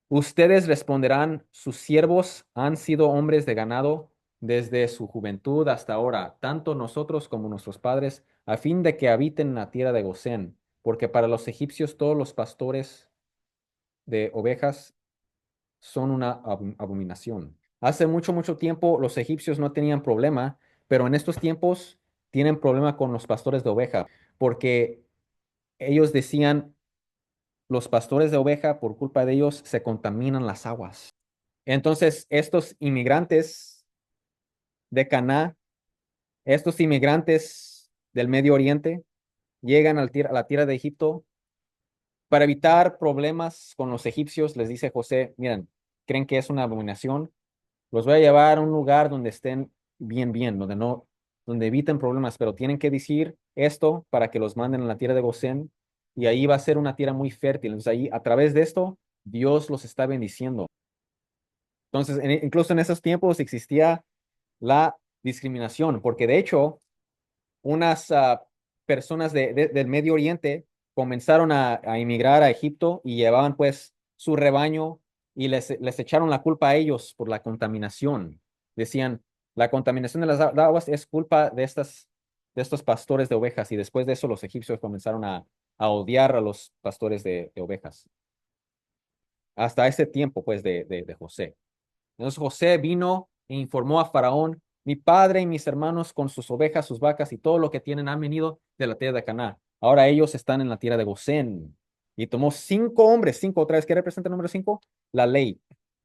ustedes responderán, sus siervos han sido hombres de ganado desde su juventud hasta ahora, tanto nosotros como nuestros padres, a fin de que habiten en la tierra de Gosén, porque para los egipcios todos los pastores de ovejas son una abominación. Hace mucho, mucho tiempo los egipcios no tenían problema, pero en estos tiempos tienen problema con los pastores de oveja, porque ellos decían, los pastores de oveja, por culpa de ellos, se contaminan las aguas. Entonces, estos inmigrantes de Caná, estos inmigrantes del Medio Oriente, llegan a la tierra de Egipto para evitar problemas con los egipcios. Les dice José, miren, creen que es una abominación, los voy a llevar a un lugar donde estén bien, bien, donde no, donde eviten problemas, pero tienen que decir esto para que los manden a la tierra de Gosén y ahí va a ser una tierra muy fértil. Entonces ahí, a través de esto, Dios los está bendiciendo. Entonces, incluso en esos tiempos existía la discriminación, porque de hecho, unas personas del Medio Oriente comenzaron a emigrar a Egipto y llevaban pues su rebaño y les echaron la culpa a ellos por la contaminación. Decían, la contaminación de las aguas es culpa de estos pastores de ovejas y después de eso los egipcios comenzaron a odiar a los pastores de ovejas. Hasta ese tiempo pues de José. Entonces José vino e informó a Faraón, mi padre y mis hermanos con sus ovejas, sus vacas y todo lo que tienen han venido de la tierra de Canaán. Ahora ellos están en la tierra de Gosén. Y tomó 5 hombres, 5 otra vez. ¿Qué representa el número 5? La ley.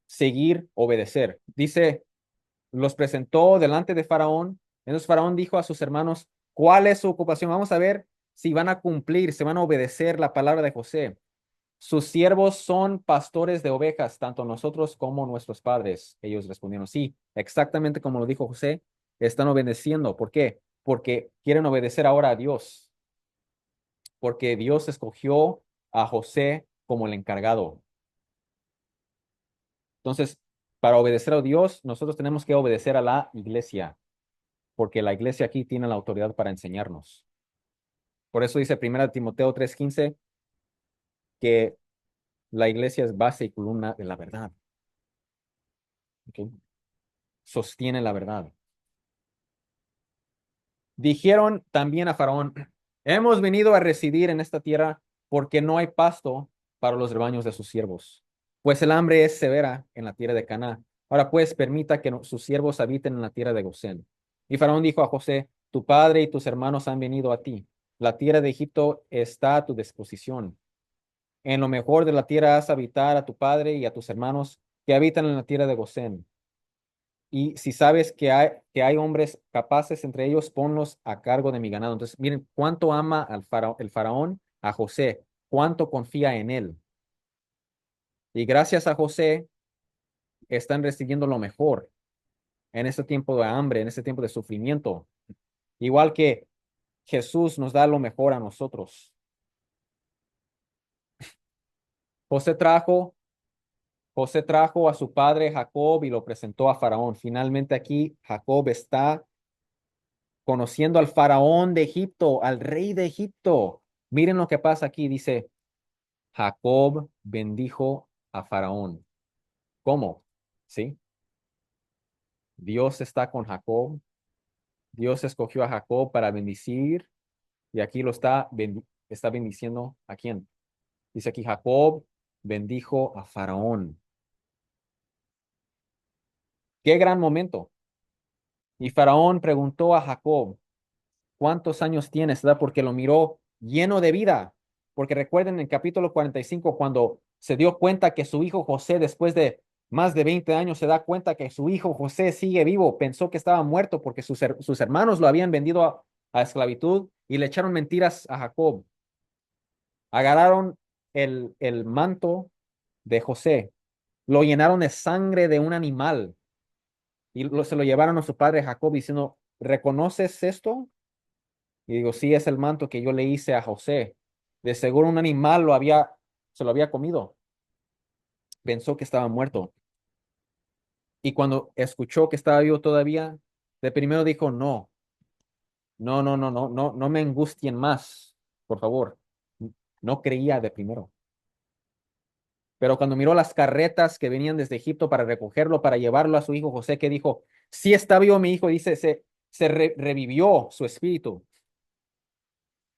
Seguir, obedecer. Dice, los presentó delante de Faraón. Entonces Faraón dijo a sus hermanos, ¿cuál es su ocupación? Vamos a ver si van a cumplir, si van a obedecer la palabra de José. Sus siervos son pastores de ovejas, tanto nosotros como nuestros padres. Ellos respondieron, sí, exactamente como lo dijo José, están obedeciendo. ¿Por qué? Porque quieren obedecer ahora a Dios, porque Dios escogió a José como el encargado. Entonces, para obedecer a Dios, nosotros tenemos que obedecer a la iglesia, porque la iglesia aquí tiene la autoridad para enseñarnos. Por eso dice 1 Timoteo 3:15 que la iglesia es base y columna de la verdad. ¿Ok? Sostiene la verdad. Dijeron también a Faraón, hemos venido a residir en esta tierra porque no hay pasto para los rebaños de sus siervos, pues el hambre es severa en la tierra de Canaán. Ahora pues permita que sus siervos habiten en la tierra de Gosén. Y Faraón dijo a José, tu padre y tus hermanos han venido a ti. La tierra de Egipto está a tu disposición. En lo mejor de la tierra haz habitar a tu padre y a tus hermanos que habitan en la tierra de Gosén. Y si sabes que hay hombres capaces entre ellos, ponlos a cargo de mi ganado. Entonces, miren cuánto ama el faraón a José, cuánto confía en él. Y gracias a José están recibiendo lo mejor en este tiempo de hambre, en este tiempo de sufrimiento. Igual que Jesús nos da lo mejor a nosotros. José trajo, José trajo a su padre Jacob y lo presentó a Faraón. Finalmente aquí Jacob está conociendo al faraón de Egipto, al rey de Egipto. Miren lo que pasa aquí, dice, Jacob bendijo a faraón. ¿Cómo? ¿Sí? Dios está con Jacob. Dios escogió a Jacob para bendecir y aquí lo está bendiciendo ¿a quién? Dice aquí, Jacob bendijo a faraón. Qué gran momento. Y faraón preguntó a Jacob, ¿cuántos años tienes? ¿Verdad? Porque lo miró lleno de vida. Porque recuerden en el capítulo 45, cuando se dio cuenta que su hijo José, después de más de 20 años, se da cuenta que su hijo José sigue vivo, pensó que estaba muerto porque sus hermanos lo habían vendido a esclavitud y le echaron mentiras a Jacob. Agarraron el manto de José, lo llenaron de sangre de un animal y se lo llevaron a su padre Jacob diciendo, ¿reconoces esto? Y digo, sí, es el manto que yo le hice a José. De seguro un animal se lo había comido. Pensó que estaba muerto. Y cuando escuchó que estaba vivo todavía, de primero dijo, no, no, no, no, no, no, no me angustien más, por favor. No creía de primero. Pero cuando miró las carretas que venían desde Egipto para recogerlo, para llevarlo a su hijo José, que dijo, sí está vivo mi hijo, dice, revivió su espíritu.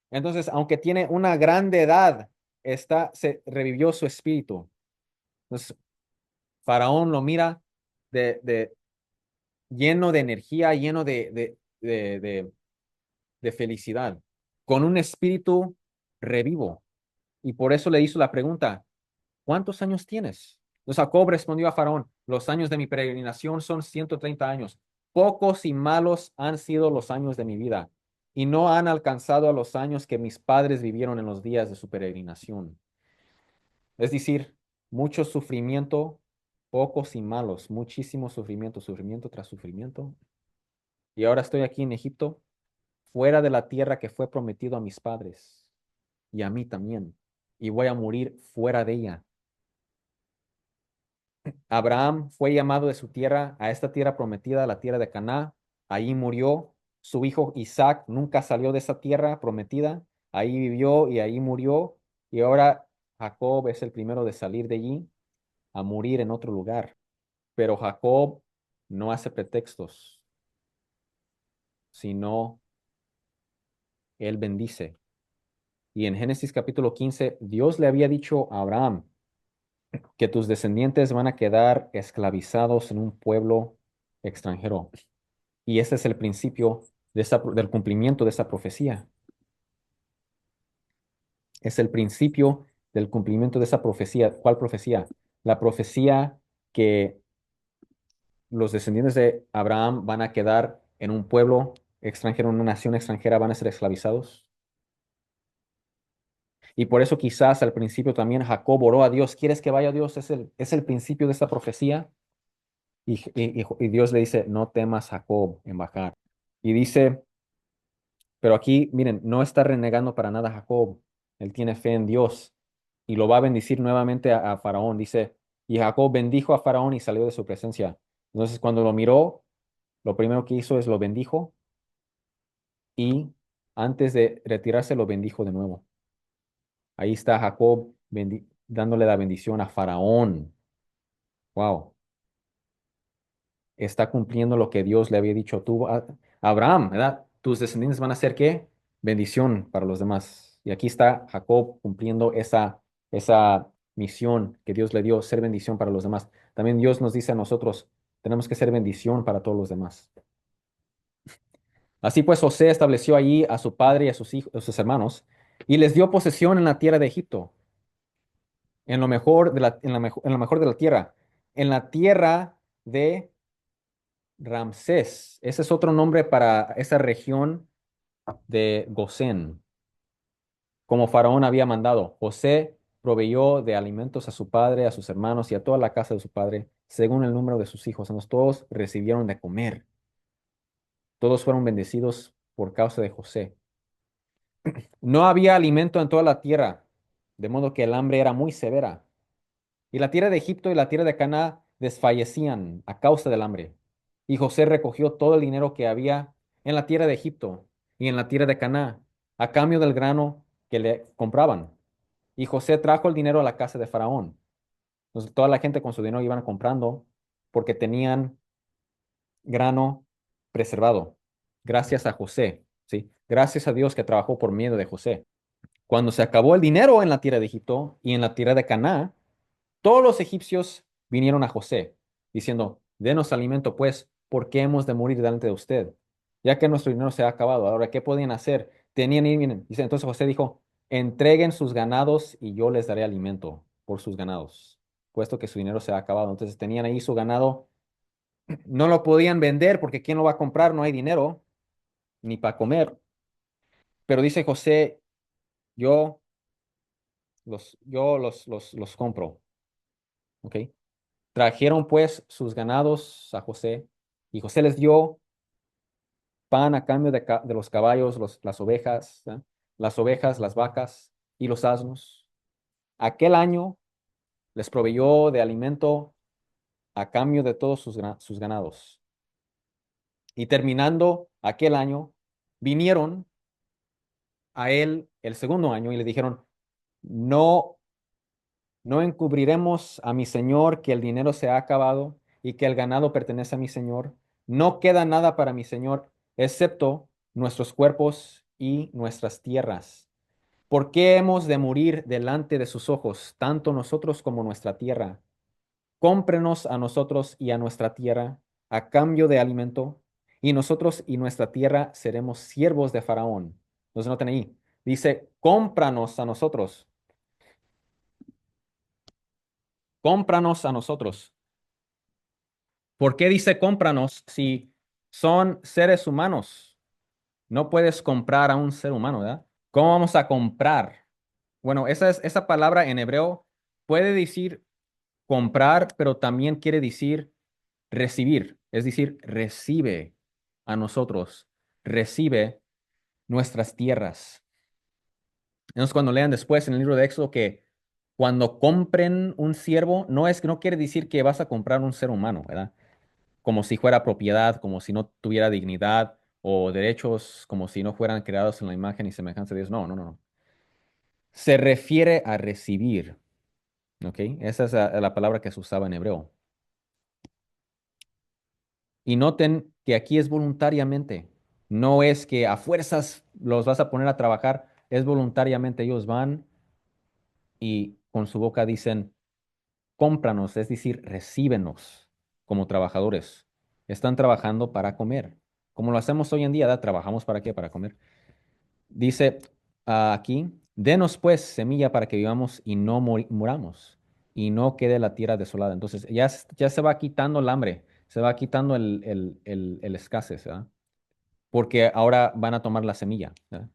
Entonces, aunque tiene una grande edad, se revivió su espíritu. Entonces, Faraón lo mira de lleno de energía, lleno de felicidad, con un espíritu revivo. Y por eso le hizo la pregunta, ¿cuántos años tienes? Entonces Jacob respondió a Faraón, los años de mi peregrinación son 130 años. Pocos y malos han sido los años de mi vida, y no han alcanzado a los años que mis padres vivieron en los días de su peregrinación. Es decir, mucho sufrimiento, pocos y malos, muchísimo sufrimiento, sufrimiento tras sufrimiento. Y ahora estoy aquí en Egipto, fuera de la tierra que fue prometido a mis padres y a mí también. Y voy a morir fuera de ella. Abraham fue llamado de su tierra a esta tierra prometida, la tierra de Canaán. Ahí murió. Su hijo Isaac nunca salió de esa tierra prometida. Ahí vivió y ahí murió. Y ahora Jacob es el primero de salir de allí a morir en otro lugar. Pero Jacob no hace pretextos, sino él bendice. Y en Génesis capítulo 15, Dios le había dicho a Abraham que tus descendientes van a quedar esclavizados en un pueblo extranjero. Y ese es el principio del cumplimiento de esa profecía. Es el principio del cumplimiento de esa profecía. ¿Cuál profecía? La profecía que los descendientes de Abraham van a quedar en un pueblo extranjero, en una nación extranjera, van a ser esclavizados. Y por eso quizás al principio también Jacob oró a Dios, ¿quieres que vaya a Dios? Es el principio de esta profecía. Y Dios le dice, no temas Jacob en bajar. Y dice, pero aquí, miren, no está renegando para nada Jacob. Él tiene fe en Dios y lo va a bendecir nuevamente a Faraón. Dice, y Jacob bendijo a Faraón y salió de su presencia. Entonces, cuando lo miró, lo primero que hizo es lo bendijo y antes de retirarse lo bendijo de nuevo. Ahí está Jacob dándole la bendición a Faraón. Wow. Está cumpliendo lo que Dios le había dicho tú, a Abraham, ¿verdad? Tus descendientes van a ser ¿qué? Bendición para los demás. Y aquí está Jacob cumpliendo esa misión que Dios le dio, ser bendición para los demás. También Dios nos dice a nosotros, tenemos que ser bendición para todos los demás. Así pues, José estableció allí a su padre y a sus hijos, a sus hermanos, y les dio posesión en la tierra de Egipto, en lo mejor de en lo mejor de la tierra, en la tierra de Ramsés. Ese es otro nombre para esa región de Gosén, como Faraón había mandado. José proveyó de alimentos a su padre, a sus hermanos y a toda la casa de su padre, según el número de sus hijos. Todos recibieron de comer. Todos fueron bendecidos por causa de José. No había alimento en toda la tierra, de modo que el hambre era muy severa. Y la tierra de Egipto y la tierra de Canaán desfallecían a causa del hambre. Y José recogió todo el dinero que había en la tierra de Egipto y en la tierra de Canaán, a cambio del grano que le compraban. Y José trajo el dinero a la casa de Faraón. Entonces, toda la gente con su dinero iban comprando porque tenían grano preservado. Gracias a José, ¿sí? Gracias a Dios que trabajó por medio de José. Cuando se acabó el dinero en la tierra de Egipto y en la tierra de Canaán, todos los egipcios vinieron a José, diciendo, denos alimento, pues, ¿por qué hemos de morir delante de usted? Ya que nuestro dinero se ha acabado. Ahora, ¿qué podían hacer? Tenían, y miren, dice, entonces José dijo, entreguen sus ganados y yo les daré alimento por sus ganados, puesto que su dinero se ha acabado. Entonces tenían ahí su ganado, no lo podían vender porque ¿quién lo va a comprar? No hay dinero ni para comer. Pero dice José, yo los compro, ¿ok? Trajeron pues sus ganados a José y José les dio pan a cambio de los caballos, las ovejas, ¿eh? Las ovejas, las vacas y los asnos. Aquel año les proveyó de alimento a cambio de todos sus ganados. Y terminando aquel año, vinieron a él el segundo año y le dijeron, no, no encubriremos a mi señor que el dinero se ha acabado y que el ganado pertenece a mi señor. No queda nada para mi señor, excepto nuestros cuerpos y nuestras tierras. ¿Por qué hemos de morir delante de sus ojos, tanto nosotros como nuestra tierra? Cómprenos a nosotros y a nuestra tierra a cambio de alimento, y nosotros y nuestra tierra seremos siervos de Faraón. Entonces noten ahí, dice, cómpranos a nosotros, cómpranos a nosotros. ¿Por qué dice cómpranos si son seres humanos? No puedes comprar a un ser humano, ¿verdad? ¿Cómo vamos a comprar? Bueno, esa palabra en hebreo puede decir comprar, pero también quiere decir recibir, es decir, recibe a nosotros, recibe nuestras tierras. Entonces, cuando lean después en el libro de Éxodo que cuando compren un siervo, no quiere decir que vas a comprar un ser humano, ¿verdad? Como si fuera propiedad, como si no tuviera dignidad o derechos, como si no fueran creados en la imagen y semejanza de Dios. No, no, no, no. Se refiere a recibir, ¿ok? Esa es la palabra que se usaba en hebreo. Y noten que aquí es voluntariamente. No es que a fuerzas los vas a poner a trabajar, es voluntariamente. Ellos van y con su boca dicen, cómpranos, es decir, recíbenos como trabajadores. Están trabajando para comer. Como lo hacemos hoy en día, ¿verdad? ¿Trabajamos para qué? Para comer. Dice aquí, denos pues semilla para que vivamos y no muramos y no quede la tierra desolada. Entonces ya, ya se va quitando el hambre, se va quitando el escasez, ¿verdad? Porque ahora van a tomar la semilla, ¿verdad?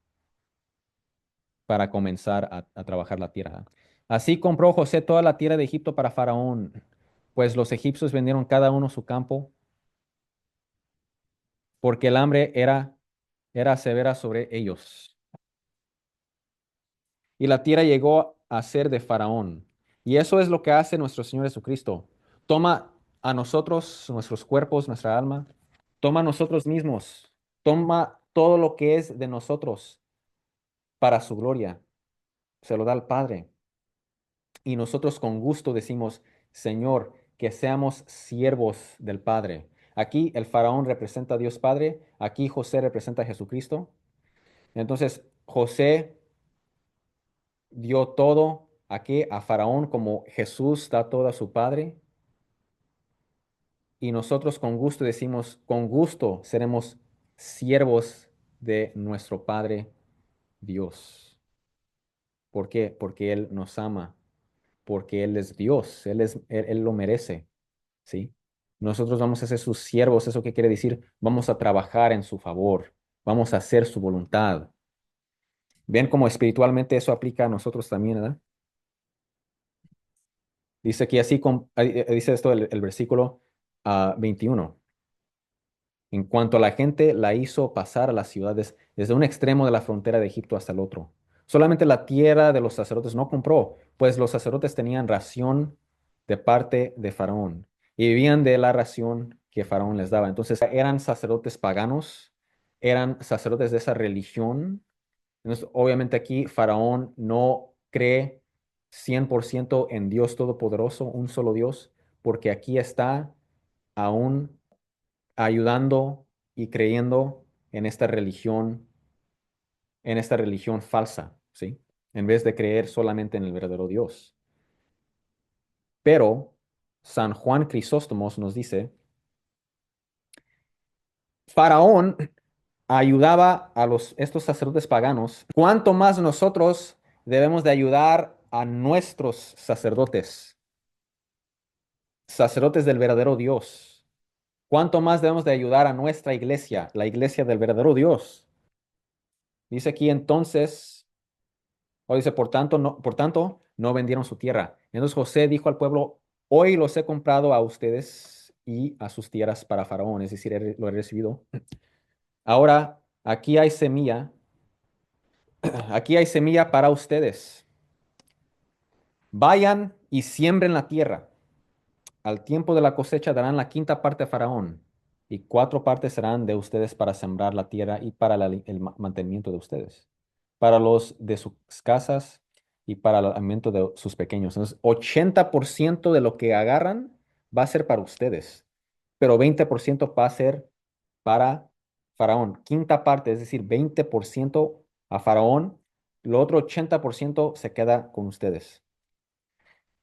Para comenzar a trabajar la tierra, ¿verdad? Así compró José toda la tierra de Egipto para Faraón, pues los egipcios vendieron cada uno su campo, porque el hambre era severa sobre ellos. Y la tierra llegó a ser de Faraón. Y eso es lo que hace nuestro Señor Jesucristo. Toma a nosotros, nuestros cuerpos, nuestra alma, toma a nosotros mismos, toma todo lo que es de nosotros para su gloria, se lo da al Padre. Y nosotros con gusto decimos, Señor, que seamos siervos del Padre. Aquí el faraón representa a Dios Padre, aquí José representa a Jesucristo. Entonces, José dio todo aquí a faraón como Jesús da todo a su Padre. Y nosotros con gusto decimos, con gusto seremos siervos de nuestro Padre Dios. ¿Por qué? Porque Él nos ama, porque Él es Dios, Él lo merece. ¿Sí? Nosotros vamos a ser sus siervos, ¿eso qué quiere decir? Vamos a trabajar en su favor, vamos a hacer su voluntad. ¿Ven cómo espiritualmente eso aplica a nosotros también, ¿verdad? Dice que así, dice esto el versículo 21. En cuanto a la gente, la hizo pasar a las ciudades desde un extremo de la frontera de Egipto hasta el otro. Solamente la tierra de los sacerdotes no compró, pues los sacerdotes tenían ración de parte de Faraón, y vivían de la ración que Faraón les daba. Entonces eran sacerdotes paganos, eran sacerdotes de esa religión. Entonces, obviamente aquí Faraón no cree 100% en Dios Todopoderoso, un solo Dios, porque aquí está aún ayudando y creyendo en esta religión falsa, ¿sí? En vez de creer solamente en el verdadero Dios. Pero San Juan Crisóstomos nos dice, Faraón ayudaba a estos sacerdotes paganos, ¿cuánto más nosotros debemos de ayudar a nuestros sacerdotes, sacerdotes del verdadero Dios? ¿Cuánto más debemos de ayudar a nuestra iglesia, la iglesia del verdadero Dios? Dice aquí entonces, o dice, por tanto, no vendieron su tierra. Entonces José dijo al pueblo, hoy los he comprado a ustedes y a sus tierras para Faraón, es decir, lo he recibido. Ahora, aquí hay semilla para ustedes. Vayan y siembren la tierra. Al tiempo de la cosecha darán la quinta parte a Faraón, y cuatro partes serán de ustedes para sembrar la tierra y para el mantenimiento de ustedes, para los de sus casas y para el alimento de sus pequeños. Entonces, 80% de lo que agarran va a ser para ustedes, pero 20% va a ser para Faraón. Quinta parte, es decir, 20% a Faraón, lo otro 80% se queda con ustedes.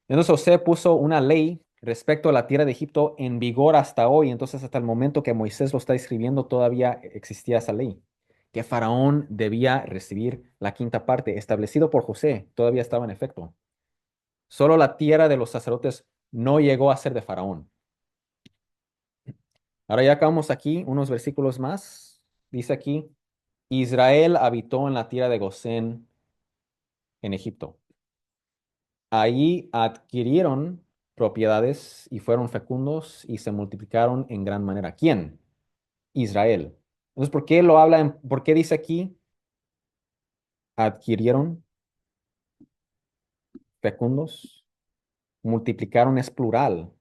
Entonces José puso una ley respecto a la tierra de Egipto en vigor hasta hoy. Entonces hasta el momento que Moisés lo está escribiendo todavía existía esa ley, que Faraón debía recibir la quinta parte, establecido por José, todavía estaba en efecto. Solo la tierra de los sacerdotes no llegó a ser de Faraón. Ahora ya acabamos aquí unos versículos más. Dice aquí, Israel habitó en la tierra de Gosén en Egipto. Allí adquirieron propiedades y fueron fecundos y se multiplicaron en gran manera. ¿Quién? Israel. Entonces, ¿por qué lo habla por qué dice aquí adquirieron fecundos? Multiplicaron es plural.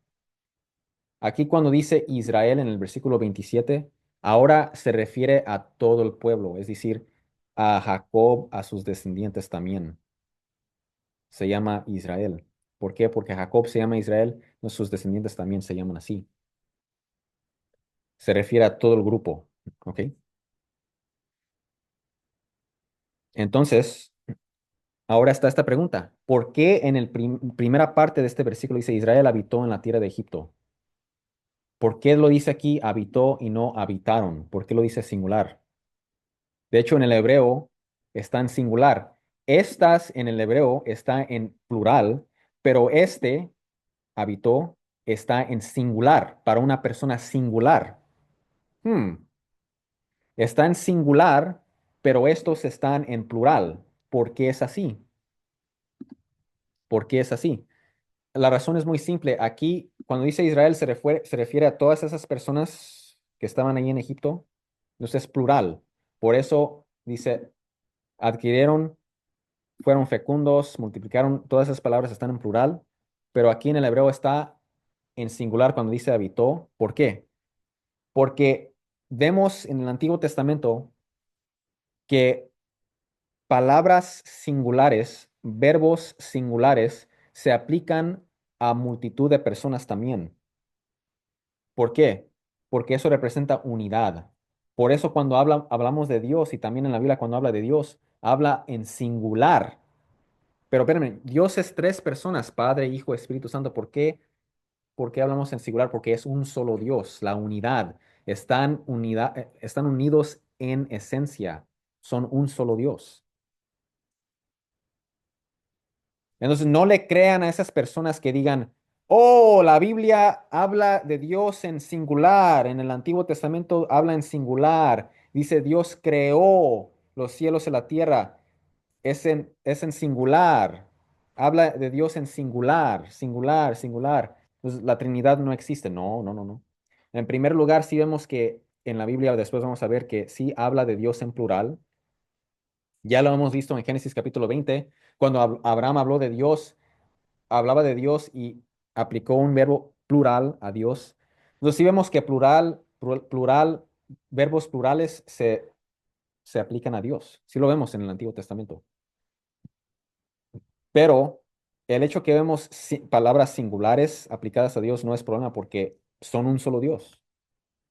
Aquí cuando dice Israel en el versículo 27, ahora se refiere a todo el pueblo, es decir, a Jacob, a sus descendientes también. Se llama Israel. ¿Por qué? Porque Jacob se llama Israel, sus descendientes también se llaman así. Se refiere a todo el grupo, ¿ok? Entonces, ahora está esta pregunta. ¿Por qué en la primera parte de este versículo dice Israel habitó en la tierra de Egipto? ¿Por qué lo dice aquí habitó y no habitaron? ¿Por qué lo dice singular? De hecho, en el hebreo está en singular. Estas en el hebreo está en plural, pero este habitó está en singular para una persona singular. Hmm, Está en singular, pero estos están en plural. ¿Por qué es así? ¿Por qué es así? La razón es muy simple. Aquí, cuando dice Israel, se refiere a todas esas personas que estaban ahí en Egipto. Entonces es plural. Por eso dice, adquirieron, fueron fecundos, multiplicaron. Todas esas palabras están en plural. Pero aquí en el hebreo está en singular cuando dice habitó. ¿Por qué? Porque vemos en el Antiguo Testamento que palabras singulares, verbos singulares, se aplican a multitud de personas también. ¿Por qué? Porque eso representa unidad. Por eso cuando hablamos de Dios y también en la Biblia cuando habla de Dios, habla en singular. Pero espérenme, Dios es tres personas, Padre, Hijo, Espíritu Santo. ¿Por qué? ¿Por qué hablamos en singular? Porque es un solo Dios, la unidad. Están unidos en esencia. Son un solo Dios. Entonces, no le crean a esas personas que digan, oh, la Biblia habla de Dios en singular, en el Antiguo Testamento habla en singular, dice Dios creó los cielos y la tierra, es en singular, habla de Dios en singular, singular, singular. Entonces, la Trinidad no existe. No, no, no, no. En primer lugar, sí vemos que en la Biblia, después vamos a ver que sí habla de Dios en plural. Ya lo hemos visto en Génesis capítulo 20, cuando Abraham habló de Dios, hablaba de Dios y aplicó un verbo plural a Dios. Entonces sí vemos que plural verbos plurales se aplican a Dios. Sí lo vemos en el Antiguo Testamento. Pero el hecho que vemos palabras singulares aplicadas a Dios no es problema porque son un solo Dios.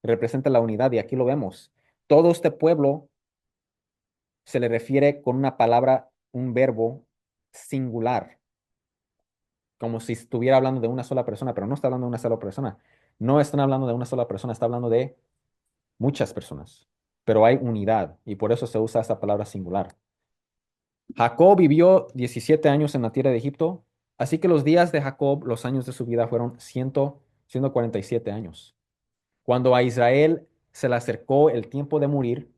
Representa la unidad y aquí lo vemos. Todo este pueblo se le refiere con una palabra, un verbo singular, como si estuviera hablando de una sola persona, pero no está hablando de una sola persona. No están hablando de una sola persona, está hablando de muchas personas, pero hay unidad y por eso se usa esta palabra singular. Jacob vivió 17 años en la tierra de Egipto, así que los días de Jacob, los años de su vida fueron 147 años. Cuando a Israel se le acercó el tiempo de morir,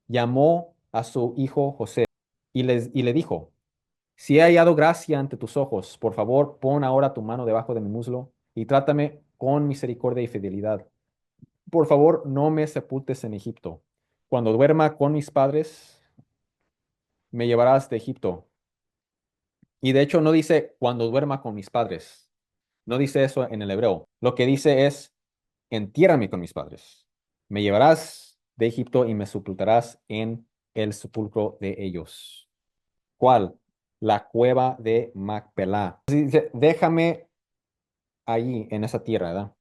llamó a su hijo José y le dijo, si he hallado gracia ante tus ojos, por favor, pon ahora tu mano debajo de mi muslo y trátame con misericordia y fidelidad. Por favor, no me sepultes en Egipto. Cuando duerma con mis padres, me llevarás de Egipto. Y de hecho no dice cuando duerma con mis padres. No dice eso en el hebreo. Lo que dice es, entiérrame con mis padres. Me llevarás de Egipto y me sepultarás en el sepulcro de ellos. ¿Cuál? La cueva de Macpelá. Dice, déjame allí en esa tierra, ¿verdad?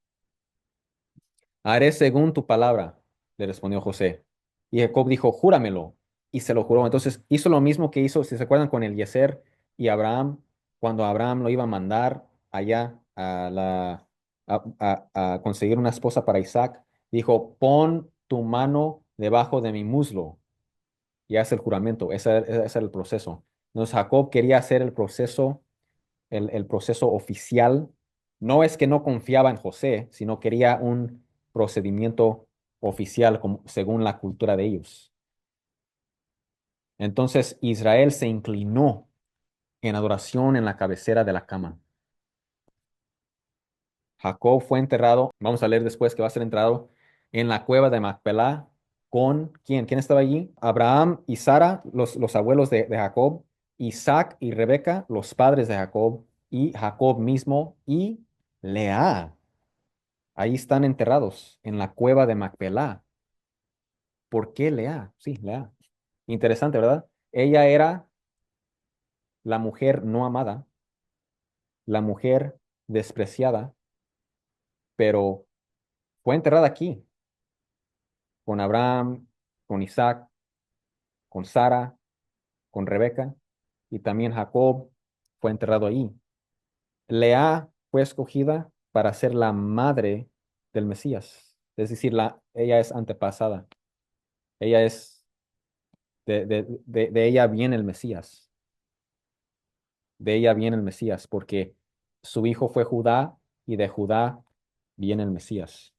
Haré según tu palabra, le respondió José. Y Jacob dijo, júramelo. Y se lo juró. Entonces hizo lo mismo que hizo, si se acuerdan, con Eliezer y Abraham, cuando Abraham lo iba a mandar allá a conseguir una esposa para Isaac. Dijo, pon tu mano debajo de mi muslo y haz el juramento. Ese era el proceso. Entonces Jacob quería hacer el proceso oficial. No es que no confiaba en José, sino quería un procedimiento oficial según la cultura de ellos. Entonces Israel se inclinó en adoración en la cabecera de la cama. Jacob fue enterrado, vamos a leer después que va a ser enterrado en la cueva de Macpelá con ¿quién? ¿Quién estaba allí? Abraham y Sara, los abuelos de Jacob, Isaac y Rebeca, los padres de Jacob, y Jacob mismo y Lea. Ahí están enterrados en la cueva de Macpelá. ¿Por qué Lea? Sí, Lea. Interesante, ¿verdad? Ella era la mujer no amada, la mujer despreciada, pero fue enterrada aquí con Abraham, con Isaac, con Sara, con Rebeca y también Jacob fue enterrado ahí. Lea fue escogida para ser la madre del Mesías, es decir, ella es antepasada, ella es, de ella viene el Mesías, de ella viene el Mesías, porque su hijo fue Judá y de Judá viene el Mesías.